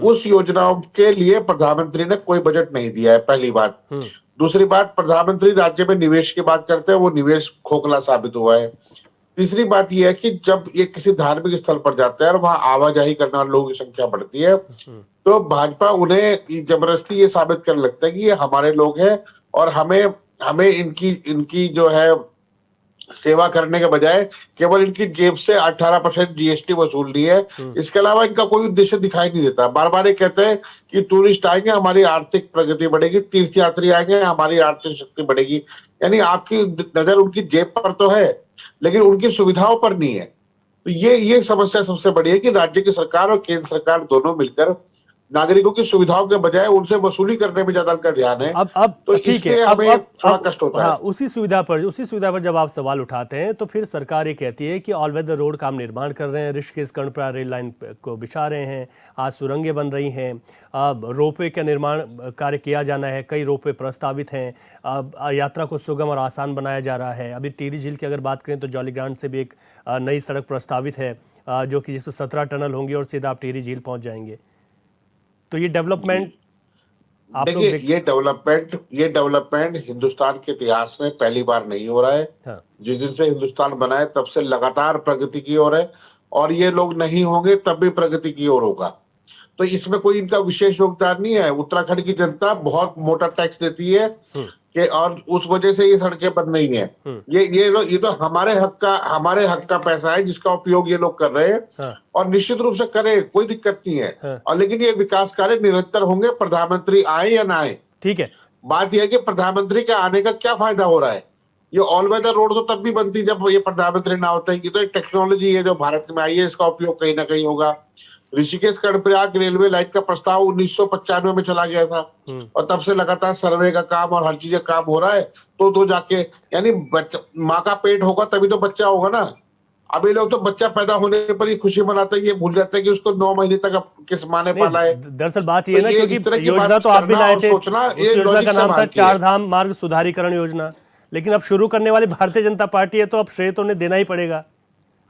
उस योजनाओं के लिए प्रधानमंत्री ने कोई बजट नहीं दिया है, पहली बात। दूसरी बात, प्रधानमंत्री राज्य में निवेश की बात करते हैं, वो निवेश खोखला साबित हुआ है। तीसरी बात यह है कि जब ये किसी धार्मिक स्थल पर जाते हैं और वहां आवाजाही करने वाले लोगों की संख्या बढ़ती है तो भाजपा उन्हें जबरदस्ती ये साबित करने लगता है कि ये हमारे लोग हैं और हमें इनकी जो है सेवा करने के बजाय केवल इनकी जेब से 18% जीएसटी वसूलनी है। इसके अलावा इनका कोई उद्देश्य दिखाई नहीं देता। बार बार ये कहते हैं कि टूरिस्ट आएंगे हमारी आर्थिक प्रगति बढ़ेगी, तीर्थयात्री आएंगे हमारी आर्थिक शक्ति बढ़ेगी। यानी आपकी नजर उनकी जेब पर तो है लेकिन उनकी सुविधाओं पर नहीं है। तो ये समस्या सबसे बड़ी है कि राज्य की सरकार और केंद्र सरकार दोनों मिलकर नागरिकों की सुविधाओं के बजाय उनसे वसूली करने में ज्यादा उनका ध्यान है। अब तो ठीक है, इसलिए हमें थोड़ा कष्ट होता हाँ, है। उसी सुविधा पर जब आप सवाल उठाते हैं तो फिर सरकार ये कहती है कि ऑल वेदर रोड का हम निर्माण कर रहे हैं, ऋषिकेश कर्णप्रयाग रेल लाइन को बिछा रहे हैं, आज सुरंगें बन रही हैं, अब रोपवे का निर्माण कार्य किया जाना है, कई रोपवे प्रस्तावित हैं, अब यात्रा को सुगम और आसान बनाया जा रहा है। अभी टिहरी झील की अगर बात करें तो जौलीग्रांट से भी एक नई सड़क प्रस्तावित है, जो कि जिसमें 17 टनल होंगी और सीधा आप टिहरी झील पहुंच जाएंगे। तो ये डेवलपमेंट आप लोग देखिए, ये डेवलपमेंट हिंदुस्तान के इतिहास में पहली बार नहीं हो रहा है। हाँ, जिस दिन से हिंदुस्तान बना है तब से लगातार प्रगति की ओर है, और ये लोग नहीं होंगे तब भी प्रगति की ओर होगा। तो इसमें कोई इनका विशेष योगदान नहीं है। उत्तराखंड की जनता बहुत मोटा टैक्स देती है कि, और उस वजह से ये सड़कें बन रही हैं। ये तो हमारे हक का पैसा है जिसका उपयोग ये लोग कर रहे हैं। हाँ, और निश्चित रूप से करें, कोई दिक्कत नहीं है। हाँ। और लेकिन ये विकास कार्य निरंतर होंगे, प्रधानमंत्री आए या ना आए। ठीक है। बात यह है कि प्रधानमंत्री के आने का क्या फायदा हो रहा है। ये ऑल वेदर रोड तो तब भी बनती जब ये प्रधानमंत्री ना होता है। कि तो एक टेक्नोलॉजी है जो भारत में आई है, इसका उपयोग कहीं ना कहीं होगा। ऋषिकेश कर्णप्रयाग रेलवे लाइन का प्रस्ताव 1995 में चला गया था, और तब से लगातार सर्वे का काम और हर चीज का काम हो रहा है। तो जाके, यानी माँ का पेट होगा तभी तो बच्चा होगा ना। अभी लोग तो बच्चा पैदा होने पर ही खुशी मनाते हैं, ये भूल जाते हैं कि उसको 9 महीने तक अब किस माँ ने पाला है। दरअसल बात ये है ना, तो ये इस तरह क्योंकि की योजना बात तो आप भी करना लाए और थे, सोचना, उस ये योजना लॉजिक का से नाम था बाहर की है। 4 धाम मार्ग सुधारीकरण योजना। लेकिन अब शुरू करने वाली भारतीय जनता पार्टी है, तो अब श्रेय तो उन्हें देना ही पड़ेगा।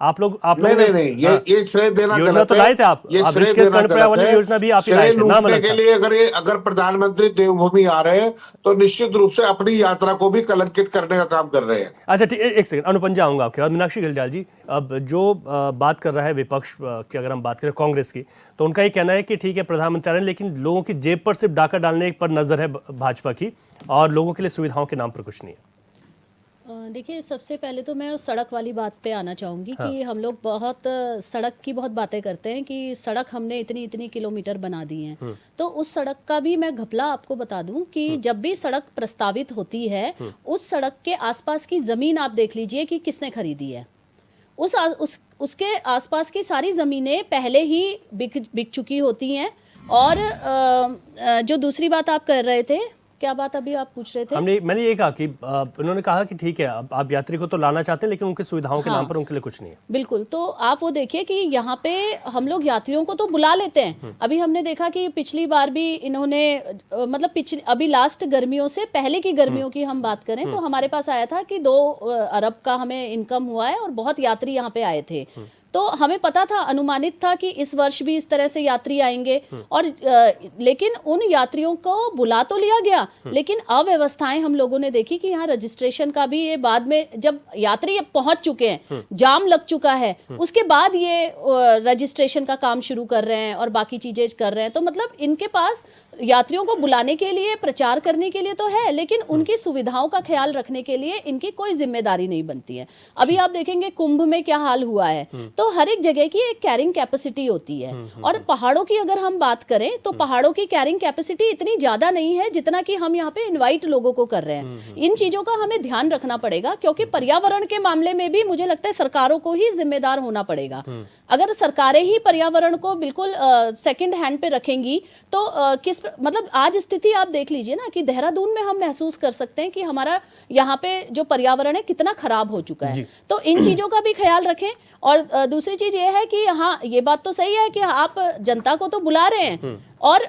आप लोग नहीं, ये श्रेय देना योजना गलत तो है। लाए थे आप। ये आप श्रेय ऋषिकेश देना कर्णप्रयाग गलत वाली है। योजना भी आप ही श्रेय लाए थे, नाम लूटने अलग के था। लिए अगर प्रधानमंत्री देवभूमि आ रहे हैं तो निश्चित रूप से अपनी यात्रा को भी कलंकित करने का काम कर रहे हैं। अच्छा ठीक, एक सेकंड अनुपम जी, आऊंगा आपके बाद। मीनाक्षी घिल्डियाल जी, अब जो बात कर रहा है विपक्ष की, अगर हम बात करें कांग्रेस की, तो उनका ये कहना है कि ठीक है प्रधानमंत्री आ रहे हैं, लेकिन लोगों की जेब पर सिर्फ डाका डालने पर नजर है भाजपा की, और लोगों के लिए सुविधाओं के नाम पर कुछ नहीं है। देखिए, सबसे पहले तो मैं उस सड़क वाली बात पे आना चाहूँगी कि हम लोग बहुत सड़क की बहुत बातें करते हैं कि सड़क हमने इतनी इतनी किलोमीटर बना दी हैं। तो उस सड़क का भी मैं घपला आपको बता दूं कि जब भी सड़क प्रस्तावित होती है, उस सड़क के आसपास की ज़मीन आप देख लीजिए कि किसने खरीदी है। उसके आसपास की सारी ज़मीनें पहले ही बिक चुकी होती हैं। और जो दूसरी बात आप कर रहे थे, क्या बात अभी आप पूछ रहे थे? मैंने ये कहा कि उन्होंने कहा कि ठीक है, आप यात्री को तो लाना चाहते हैं, लेकिन उनकी सुविधाओं के नाम पर उनके लिए कुछ नहीं है। बिल्कुल। तो आप वो देखिए कि यहाँ पे हम लोग यात्रियों को तो बुला लेते हैं। अभी हमने देखा कि पिछली बार भी इन्होंने मतलब अभी लास्ट गर्मियों से पहले की गर्मियों की हम बात करें तो हमारे पास आया था कि 2 अरब का हमें इनकम हुआ है और बहुत यात्री यहाँ पे आए थे। तो हमें पता था, अनुमानित था कि इस वर्ष भी इस तरह से यात्री आएंगे। और लेकिन उन यात्रियों को बुला तो लिया गया, लेकिन अव्यवस्थाएं हम लोगों ने देखी कि यहाँ रजिस्ट्रेशन का भी, ये बाद में जब यात्री पहुंच चुके हैं, जाम लग चुका है, उसके बाद ये रजिस्ट्रेशन का काम शुरू कर रहे हैं और बाकी चीजें कर रहे हैं। तो मतलब इनके पास यात्रियों को बुलाने के लिए, प्रचार करने के लिए तो है, लेकिन उनकी सुविधाओं का ख्याल रखने के लिए इनकी कोई जिम्मेदारी नहीं बनती है। अभी आप देखेंगे कुंभ में क्या हाल हुआ है। तो हर एक जगह की एक कैरिंग कैपेसिटी होती है। और पहाड़ों की अगर हम बात करें तो पहाड़ों की कैरिंग कैपेसिटी इतनी ज्यादा नहीं है जितना कि हम यहाँ पे इनवाइट लोगों को कर रहे हैं। इन चीजों का हमें ध्यान रखना पड़ेगा, क्योंकि पर्यावरण के मामले में भी मुझे लगता है सरकारों को ही जिम्मेदार होना पड़ेगा। अगर सरकारें ही पर्यावरण को बिल्कुल सेकंड हैंड पे रखेंगी तो मतलब आज स्थिति आप देख लीजिए ना कि देहरादून में हम महसूस कर सकते हैं कि हमारा यहाँ पे जो पर्यावरण है कितना खराब हो चुका है। तो इन चीजों का भी ख्याल रखें। और दूसरी चीज ये है कि हाँ, ये बात तो सही है कि आप जनता को तो बुला रहे हैं और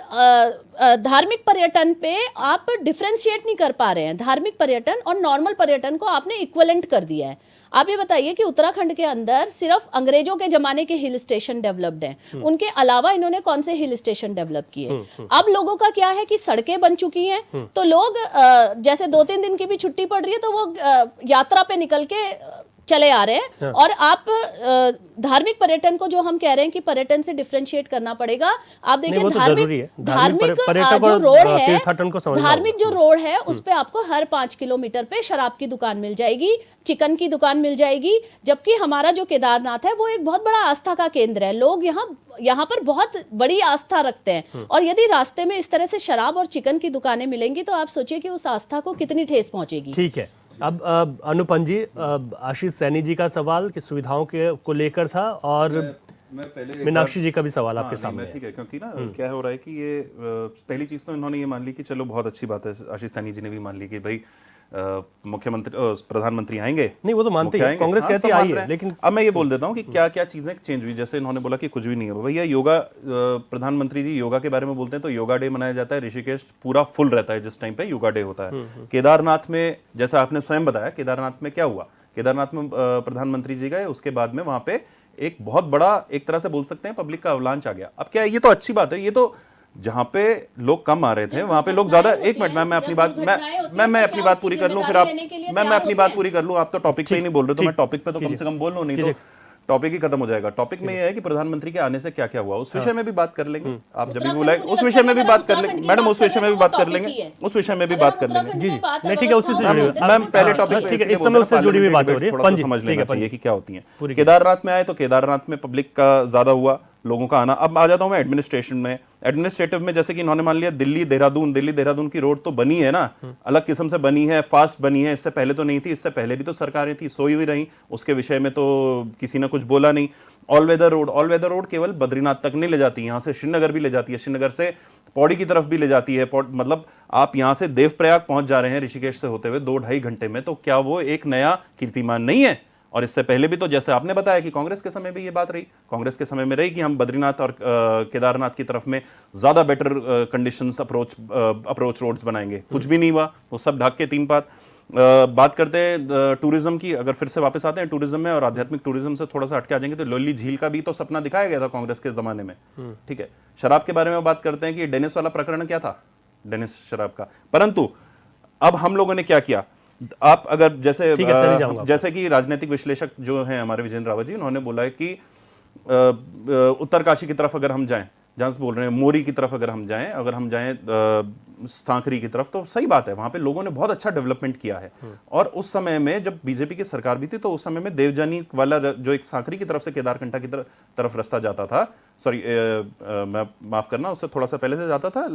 धार्मिक पर्यटन पे आप डिफरेंशिएट नहीं कर पा रहे हैं। धार्मिक पर्यटन और नॉर्मल पर्यटन को आपने इक्विवेलेंट कर दिया है। आप ये बताइए कि उत्तराखंड के अंदर सिर्फ अंग्रेजों के जमाने के हिल स्टेशन डेवलप्ड हैं, उनके अलावा इन्होंने कौन से हिल स्टेशन डेवलप किए? अब लोगों का क्या है कि सड़कें बन चुकी हैं, तो लोग जैसे 2-3 दिन की भी छुट्टी पड़ रही है तो वो यात्रा पे निकल के चले आ रहे हैं। और आप धार्मिक पर्यटन को, जो हम कह रहे हैं कि पर्यटन से डिफरेंशिएट करना पड़ेगा, आप देखिए धार्मिक जो रोड है उस पे आपको हर 5 किलोमीटर पे शराब की दुकान मिल जाएगी, चिकन की दुकान मिल जाएगी। जबकि हमारा जो केदारनाथ है वो एक बहुत बड़ा आस्था का केंद्र है। लोग यहाँ पर बहुत बड़ी आस्था रखते हैं, और यदि रास्ते में इस तरह से शराब और चिकन की दुकानें मिलेंगी तो आप सोचिए कि उस आस्था को कितनी ठेस पहुंचेगी। ठीक है। अब अनुपम जी, आशीष सैनी जी का सवाल कि सुविधाओं के को लेकर था, और मैं पहले मीनाक्षी जी का भी सवाल आपके नहीं, सामने मैं ठीक है, क्योंकि ना क्या हो रहा है कि ये पहली चीज तो इन्होंने ये मान ली कि चलो बहुत अच्छी बात है, आशीष सैनी जी ने भी मान ली कि भाई मुख्यमंत्री प्रधानमंत्री आएंगे। नहीं, वो तो मानते मुख्य ही हैं। आएंगे, कांग्रेस हाँ, कहती सब आई मान है, रहे हैं। लेकिन अब मैं ये बोल देता हूँ कि क्या क्या चीजें चेंज हुई। जैसे इन्होंने बोला कि कुछ भी नहीं है भैया, योगा प्रधानमंत्री जी योगा के बारे में बोलते हैं तो योगा डे मनाया जाता है, ऋषिकेश पूरा फुल रहता है जिस टाइम पे योगा डे होता है। केदारनाथ में जैसा आपने स्वयं बताया, केदारनाथ में क्या हुआ, केदारनाथ में प्रधानमंत्री जी गए, उसके बाद में वहां पे एक बहुत बड़ा एक तरह से बोल सकते हैं पब्लिक का अवलांच आ गया। अब क्या है, ये तो अच्छी बात है, ये तो जहां पे लोग कम आ रहे थे वहां पे लोग ज्यादा। एक मिनट, मैं अपनी बात मैं अपनी बात पूरी कर लूं, फिर आप मैं अपनी बात पूरी कर लूं। आप तो टॉपिक पे ही नहीं बोल रहे, तो मैं टॉपिक पे तो कम से कम बोल लूं, नहीं तो टॉपिक ही खत्म हो जाएगा। टॉपिक में ये है कि प्रधानमंत्री के आने से क्या क्या हुआ, उस विषय में भी बात कर लेंगे। आप जब भी बुलाए उस विषय में भी बात कर लेंगे मैडम, उस विषय में भी बात कर लेंगे, उस विषय में भी बात कर लेंगे। जी जी, नहीं ठीक है, उसी से जुड़ी हुई मैम पहले टॉपिक ठीक है, इस समय उससे जुड़ी हुई बात हो रही है। थोड़ा सा पंजी, समझ ठीक लेना है, चाहिए पंजी। कि क्या होती है। पूरी केदारनाथ में आए तो केदारनाथ में पब्लिक का ज्यादा हुआ, लोगों का आना। अब आ जाता हूं मैं एडमिनिस्ट्रेशन में। एडमिनिस्ट्रेटिव में जैसे कि इन्होंने मान लिया दिल्ली देहरादून की रोड तो बनी है ना, अलग किस्म से बनी है, फास्ट बनी है, इससे पहले तो नहीं थी, इससे पहले भी तो सरकारें थी, सोई हुई रही, उसके विषय में तो किसी ने कुछ बोला नहीं। ऑल वेदर रोड केवल बद्रीनाथ तक नहीं ले जाती, यहां से श्रीनगर भी ले जाती है, श्रीनगर से पौड़ी की तरफ भी ले जाती है। मतलब आप यहां से देवप्रयाग पहुंच जा रहे हैं ऋषिकेश से होते हुए 2-2.5 घंटे में, तो क्या वो एक नया कीर्तिमान नहीं है? और इससे पहले भी तो जैसे आपने बताया कि कांग्रेस के समय भी ये बात रही, कांग्रेस के समय में रही कि हम बद्रीनाथ और केदारनाथ की तरफ में ज्यादा बेटर कंडीशंस अप्रोच रोड्स बनाएंगे, कुछ भी नहीं हुआ, वो सब ढक के तीन बात करते हैं टूरिज्म की। अगर फिर से वापस आते हैं टूरिज्म में और आध्यात्मिक टूरिज्म से थोड़ा सा हटके आ जाएंगे, तो लोली झील का भी तो सपना दिखाया गया था कांग्रेस के जमाने में, ठीक है। शराब के बारे में बात करते हैं कि डेनिस वाला प्रकरण क्या था, डेनिस शराब का। परंतु अब हम लोगों ने क्या किया, आप अगर जैसे कि राजनीतिक विश्लेषक जो हैं हमारे विजेंद्र रावत जी, उन्होंने बोला है कि उत्तरकाशी की तरफ अगर हम जाएं, जहां से बोल रहे हैं मोरी की तरफ अगर हम जाएं सांकरी की तरफ, तो सही बात है, वहां पे लोगों ने बहुत अच्छा डेवलपमेंट किया है। और उस समय में जब बीजेपी की सरकार भी थी, तो उस समय में देवजानी वाला जो एक सांकरी की तरफ से केदारकंठा की तरफ रास्ता जाता था, सॉरी मैं माफ करना, उससे थोड़ा सा पहले से जाता था,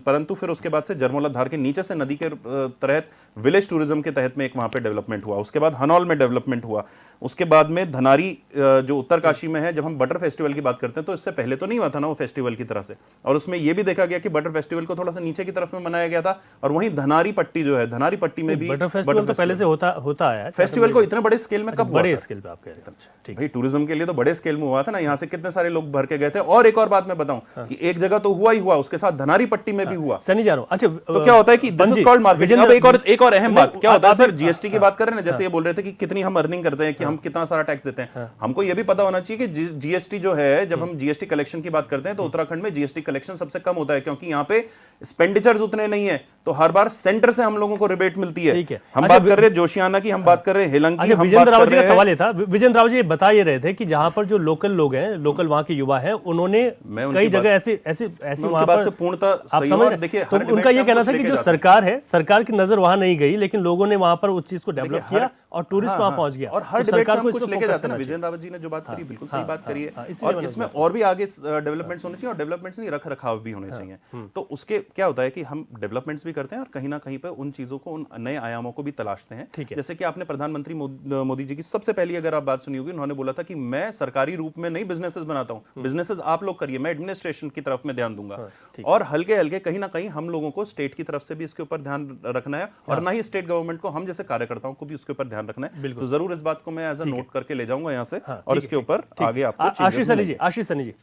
परंतु फिर उसके बाद से जरमोला धार के नीचे से नदी के तहत विलेज टूरिज्म के तहत में एक वहां पे डेवलपमेंट हुआ। उसके बाद हनौल में डेवलपमेंट हुआ। उसके बाद में धनारी जो उत्तरकाशी में है, जब हम बटर फेस्टिवल की बात करते हैं, तो इससे पहले तो नहीं हुआ था ना वो फेस्टिवल की तरह से, और उसमें यह भी देखा गया कि बटर फेस्टिवल को थोड़ा सा नीचे की तरफ में मनाया गया था। और वहीं धनारी पट्टी जो है, धनारी पट्टी में भी बटर फेस्टिवल तो पहले से होता है। फेस्टिवल को इतने बड़े स्केल में कब हुआ? बड़े स्केल पे आप कह रहे हैं, ठीक भाई टूरिज्म के लिए तो बड़े स्केल में हुआ था ना, यहाँ से कितने सारे लोग भर के गए थे। और एक और बात मैं बताऊं कि एक जगह तो हुआ ही हुआ, उसके साथ धनारी पट्टी में भी हुआ। सनी जा रहा हूं। अच्छा, तो क्या होता है कि दिस इज कॉल्ड मार्केटिंग। अब एक और अहम बात क्या होता है सर, जीएसटी की बात कर रहे हैं ना, जैसे ये बोल रहे थे कि कितनी हम अर्निंग करते हैं, कि हम कितना सारा टैक्स देते हैं। हमको ये भी पता होना चाहिए कि जीएसटी जो है, जब हम जीएसटी कलेक्शन की बात करते हैं, तो उत्तराखंड में जीएसटी कलेक्शन सबसे कम होता है, क्योंकि यहाँ पे एक्सपेंडिचर्स उतने नहीं है, तो हर बार सेंटर से हम लोगों को रिबेट मिलती है। हम बात कर रहे हैं जोशियाना की, हम बात कर रहे हैं हेलंग की। विजेंद्र रावत जी का सवाल ये था, विजेंद्र रावत जी बता ये रहे थे कि जहां पर जो लोकल लोग हैं, लोकल वहां के युवा हैं, उन्होंने कई जगह ऐसी वहां पर पूर्णतः आप समझ, देखिए तो उनका ये कहना था कि जो सरकार है, सरकार की नजर वहां नहीं गई, लेकिन लोगों ने वहां पर उस चीज को डेवलप किया और टूरिस्ट वहां पहुंच गया। और हर सरकार को इसमें लेके जाते हैं। विजेंद्र रावत जी ने जो बात करी बिल्कुल सही बात करी है, और इसमें और भी आगे डेवलपमेंट्स होने चाहिए, और डेवलपमेंट्स नहीं, रख रखाव भी होने चाहिए। तो उसके क्या होता है कि हम डेवलपमेंट्स भी करते हैं और कहीं ना कहीं पे उन चीजों को, उन नए आयामों को भी तलाशते हैं। जैसे कि आपने प्रधानमंत्री मोदी जी की सबसे पहली अगर आप बात सुनी होगी, उन्होंने बोला था कि मैं सरकारी रूप में नहीं बिजनेसेस बनाता हूं, बिजनेसेस आप लोग करिए, मैं एडमिनिस्ट्रेशन की तरफ में ध्यान दूंगा। और हल्के हल्के कहीं ना कहीं हम लोगों को स्टेट की तरफ से भी इसके ऊपर ध्यान रखना है, और ना ही स्टेट गवर्नमेंट को, हम जैसे कार्यकर्ताओं को भी उसके ऊपर ध्यान रखना है। तो जरूर इस बात को मैं एज अ नोट करके ले जाऊंगा यहाँ से, और इसके ऊपर आगे आपको आशीष सनी जी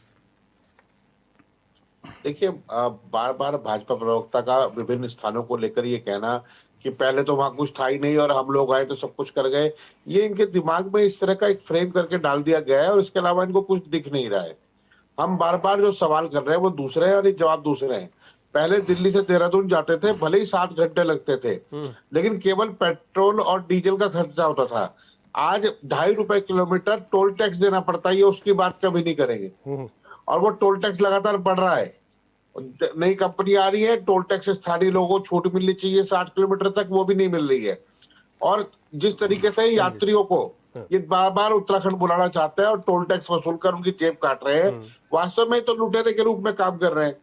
देखिए, बार बार भाजपा प्रवक्ता का विभिन्न स्थानों को लेकर ये कहना कि पहले तो वहां कुछ था ही नहीं और हम लोग आए तो सब कुछ कर गए, ये इनके दिमाग में इस तरह का एक फ्रेम करके डाल दिया गया है, और इसके अलावा इनको कुछ दिख नहीं रहा है। हम बार बार जो सवाल कर रहे हैं वो दूसरे हैं और जवाब दूसरे हैं। पहले दिल्ली से देहरादून जाते थे, भले ही 7 घंटे लगते थे, लेकिन केवल पेट्रोल और डीजल का खर्चा होता था। आज 2.5 रुपए किलोमीटर टोल टैक्स देना पड़ता है, उसकी बात कभी नहीं करेंगे। और वो टोल टैक्स लगातार बढ़ रहा है। नई कंपनी आ रही है, टोल टैक्स से स्थानीय लोगों को छूट मिलनी चाहिए 60 किलोमीटर तक, वो भी नहीं मिल रही है। और जिस तरीके से यात्रियों को ये बार बार उत्तराखंड बुलाना चाहते हैं और टोल टैक्स वसूल कर उनकी जेब काट रहे हैं, वास्तव में तो लुटेरे के रूप में काम कर रहे हैं।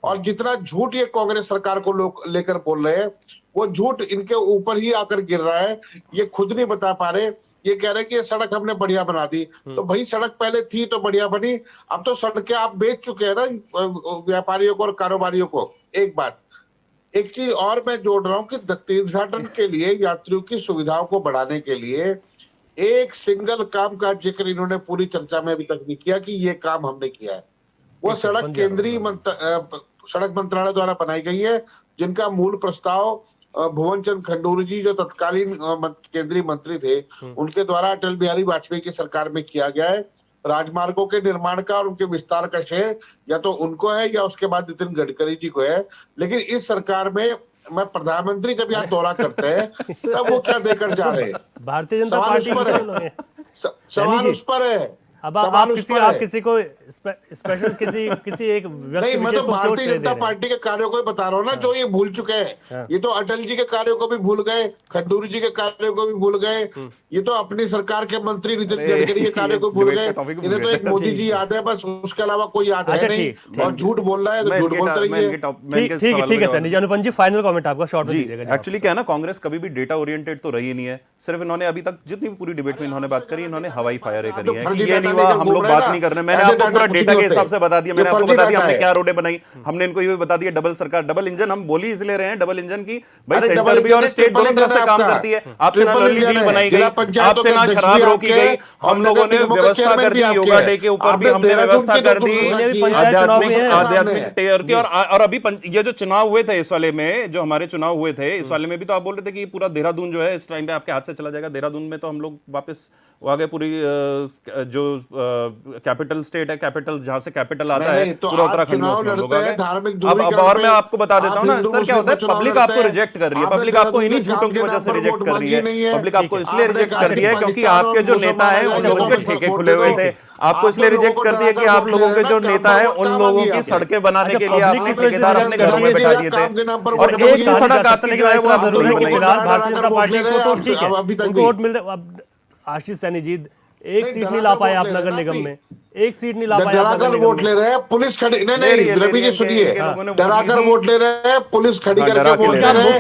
और जितना झूठ ये कांग्रेस सरकार को लोग लेकर बोल रहे हैं, वो झूठ इनके ऊपर ही आकर गिर रहा है। ये खुद नहीं बता पा रहे, ये कह रहे हैं कि ये सड़क हमने बढ़िया बना दी। तो भाई सड़क पहले थी तो बढ़िया बनी, अब तो सड़कें आप बेच चुके हैं ना व्यापारियों को और कारोबारियों को। एक बात, एक चीज और मैं जोड़ रहा हूँ कि तीर्थाटन के लिए यात्रियों की सुविधाओं को बढ़ाने के लिए एक सिंगल काम का जिक्र इन्होंने पूरी चर्चा में अभी तक नहीं किया कि ये काम हमने किया है। वो सड़क केंद्रीय सड़क मंत्रालय द्वारा बनाई गई है, जिनका मूल प्रस्ताव भुवन चंद्र खंडूरी जी जो तत्कालीन केंद्रीय मंत्री थे उनके द्वारा अटल बिहारी वाजपेयी की सरकार में किया गया है। राजमार्गों के निर्माण का और उनके विस्तार का श्रेय या तो उनको है या उसके बाद नितिन गडकरी जी को है। लेकिन इस सरकार में मैं प्रधानमंत्री जब यहाँ दौरा करते हैं तब वो क्या देकर जा रहे हैं? भारतीय जनता पार्टी सवाल उस पर है। अब आप किसी को स्पेशल किसी एक व्यक्ति नहीं, मैं तो भारतीय जनता पार्टी के कार्यों को बता रहा हूँ ना, जो ये भूल चुके हैं। ये तो अटल जी के कार्यों को भी भूल गए, खंडूरी जी के कार्यों को भी भूल गए, ये तो अपनी सरकार के मंत्री नितिन गडकरी के कार्यों को भूल गए। इन्हें तो एक मोदी जी याद है, बस उसके अलावा कोई याद है नहीं। और झूठ बोल रहा है तो झूठ बोलते रहिए। ठीक है सर। अनुपम जी, फाइनल कमेंट आपका शॉर्ट में दीजिएगा। एक्चुअली क्या है ना, कांग्रेस कभी भी डेटा ओरिएंटेड तो रही नहीं है। सिर्फ इन्होंने अभी तक जितनी पूरी डिबेट में इन्होंने बात करी, इन्होंने हवाई फायर करी है कि ये नहीं हुआ, हम लोग बात नहीं कर रहे। मैंने आपको पूरा डेटा के हिसाब से बता दिया, मैंने आपको बता दिया हमने क्या रोडें बनाई, हमने इनको ये भी बता दिया डबल सरकार, डबल इंजन हम बोली इसलिए रहे हैं डबल इंजन की भाई सेंटर भी और स्टेट दोनों तरफ से काम करती है। आपसे ना लर्ली डील बनाई गई, आपसे ना शराब रोकी गई, हम लोगों ने व्यवस्था कर दी, योगा डे के ऊपर भी हमने व्यवस्था कर दी, आध्यात्मिक टेयर की। और अभी ये जो चुनाव हुए थे इस वाले में, जो हमारे चुनाव हुए थे इस वाले में भी तो आप बोल रहे थे कि पूरा देहरादून जो है इस टाइम पे आपके हाथ से चला जाएगा। देहरादून में तो हम लोग वापस आगे पूरी जो कैपिटल स्टेट है, कैपिटल जहां से कैपिटल आता है पूरा उत्तराखंड में अब और मैं आपको बता देता हूं ना सर, क्या होता है पब्लिक आपको रिजेक्ट कर रही है, पब्लिक आपको इन्हीं झूठों की वजह से रिजेक्ट कर रही है। पब्लिक आपको इसलिए रिजेक्ट कर रही है क्योंकि आपके जो नेता है उन लोगों के ठेके खुले हुए थे। आपको इसलिए रिजेक्ट कर दिया कि आप लोगों के जो नेता है उन लोगों की सड़कें बनाने के लिए आपने ठेकेदार अपने घरों में बैठा दिए थे और एक भी सड़क आती जो है वो आप लोगों ने भारतीय जनता पार्टी को तो ठीक है, उनको वोट मिल रहे। आशीष सैनी जी एक सीट नहीं ला पाए आप नगर निगम में, एक सीट नहीं ला पाए। डराकर वोट ले रहे हैं, पुलिस खड़ी नहीं रवि जी सुनिए, डराकर वोट ले रहे हैं, पुलिस खड़ी करके वोट ले रहे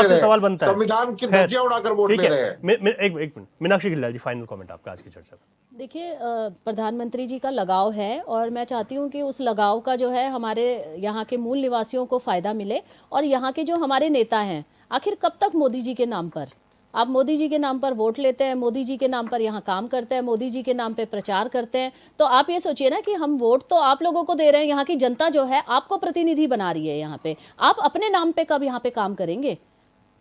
हैं, सवाल बनता है संविधान की धज्जियां उड़ाकर वोट ले रहे हैं। एक मिनट, मीनाक्षी खिल्लाल जी फाइनल कमेंट आपका आज की चर्चा में। देखिए, प्रधानमंत्री जी का लगाव है और मैं चाहती हूँ कि उस लगाव का जो है हमारे यहाँ के मूल निवासियों को फायदा मिले। और यहाँ के जो हमारे नेता हैं, आखिर कब तक मोदी जी के नाम पर आप मोदी जी के नाम पर वोट लेते हैं, मोदी जी के नाम पर यहाँ काम करते हैं, मोदी जी के नाम पे प्रचार करते हैं। तो आप ये सोचिए ना कि हम वोट तो आप लोगों को दे रहे हैं, यहाँ की जनता जो है आपको प्रतिनिधि बना रही है यहाँ पे, आप अपने नाम पे कब यहाँ पे काम करेंगे?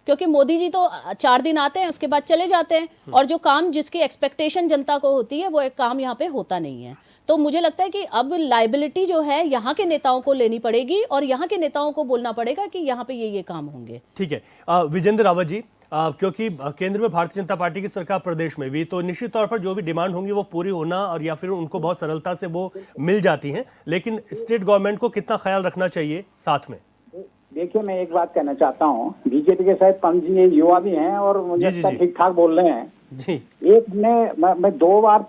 क्योंकि मोदी जी तो 4 दिन आते हैं उसके बाद चले जाते हैं और जो काम जिसकी एक्सपेक्टेशन जनता को होती है वो एक काम यहाँ पे होता नहीं है। तो मुझे लगता है कि अब लाइबिलिटी जो है यहाँ के नेताओं को लेनी पड़ेगी और यहाँ के नेताओं को बोलना पड़ेगा कि यहाँ पे ये काम होंगे। ठीक है, विजेंद्र रावत जी, क्योंकि केंद्र में भारतीय जनता पार्टी की सरकार, प्रदेश में भी, तो निश्चित तौर पर जो भी डिमांड होंगी वो पूरी होना और या फिर उनको बहुत सरलता से वो मिल जाती हैं, लेकिन स्टेट गवर्नमेंट को कितना ख्याल रखना चाहिए साथ में? देखिए, मैं एक बात कहना चाहता हूँ, बीजेपी के शायद 5 जी युवा भी हैं और मुझे ठीक ठाक बोल रहे हैं जी। एक मैं 2 बार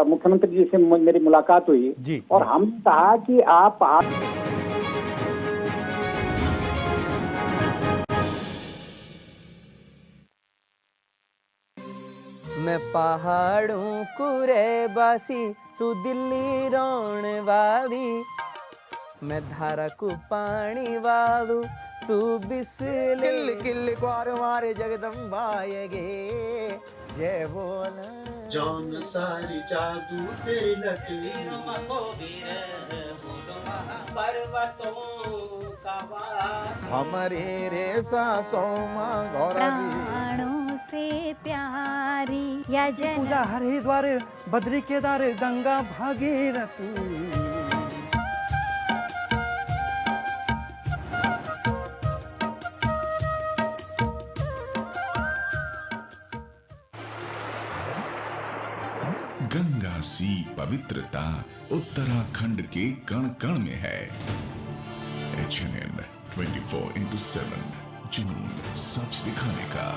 मुख्यमंत्री जी से मेरी मुलाकात हुई जी, और हमने कहा कि आप मैं पहाड़ों को रेबासी, तू दिल्ली रोण वाली, मैं धारा को पानी वालू, तू बिस्ले किल किल ग्वार मारे जगदम्बा गे जय बोला जौन सारी जादू तेरी नकली पर्वतों का वास हमारे रे सोमा गौरा प्राणों से प्यारी या जन पूजा हरिद्वार बद्री केदार गंगा भागीरथी। गंगा सी पवित्रता उत्तराखंड के कण कण में है। HNN 24/7 जुनून सच दिखाने का।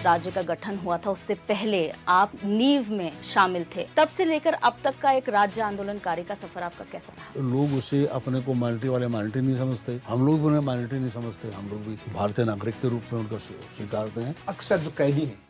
राज्य का गठन हुआ था उससे पहले आप नींव में शामिल थे, तब से लेकर अब तक का एक राज्य आंदोलनकारी का सफर आपका कैसा रहा? लोग उसे अपने को माइनॉरिटी वाले माइनॉरिटी नहीं समझते, हम लोग भी उन्हें माइनॉरिटी नहीं समझते, हम लोग भी भारतीय नागरिक के रूप में उनका स्वीकारते हैं। अक्सर जो कैदी हैं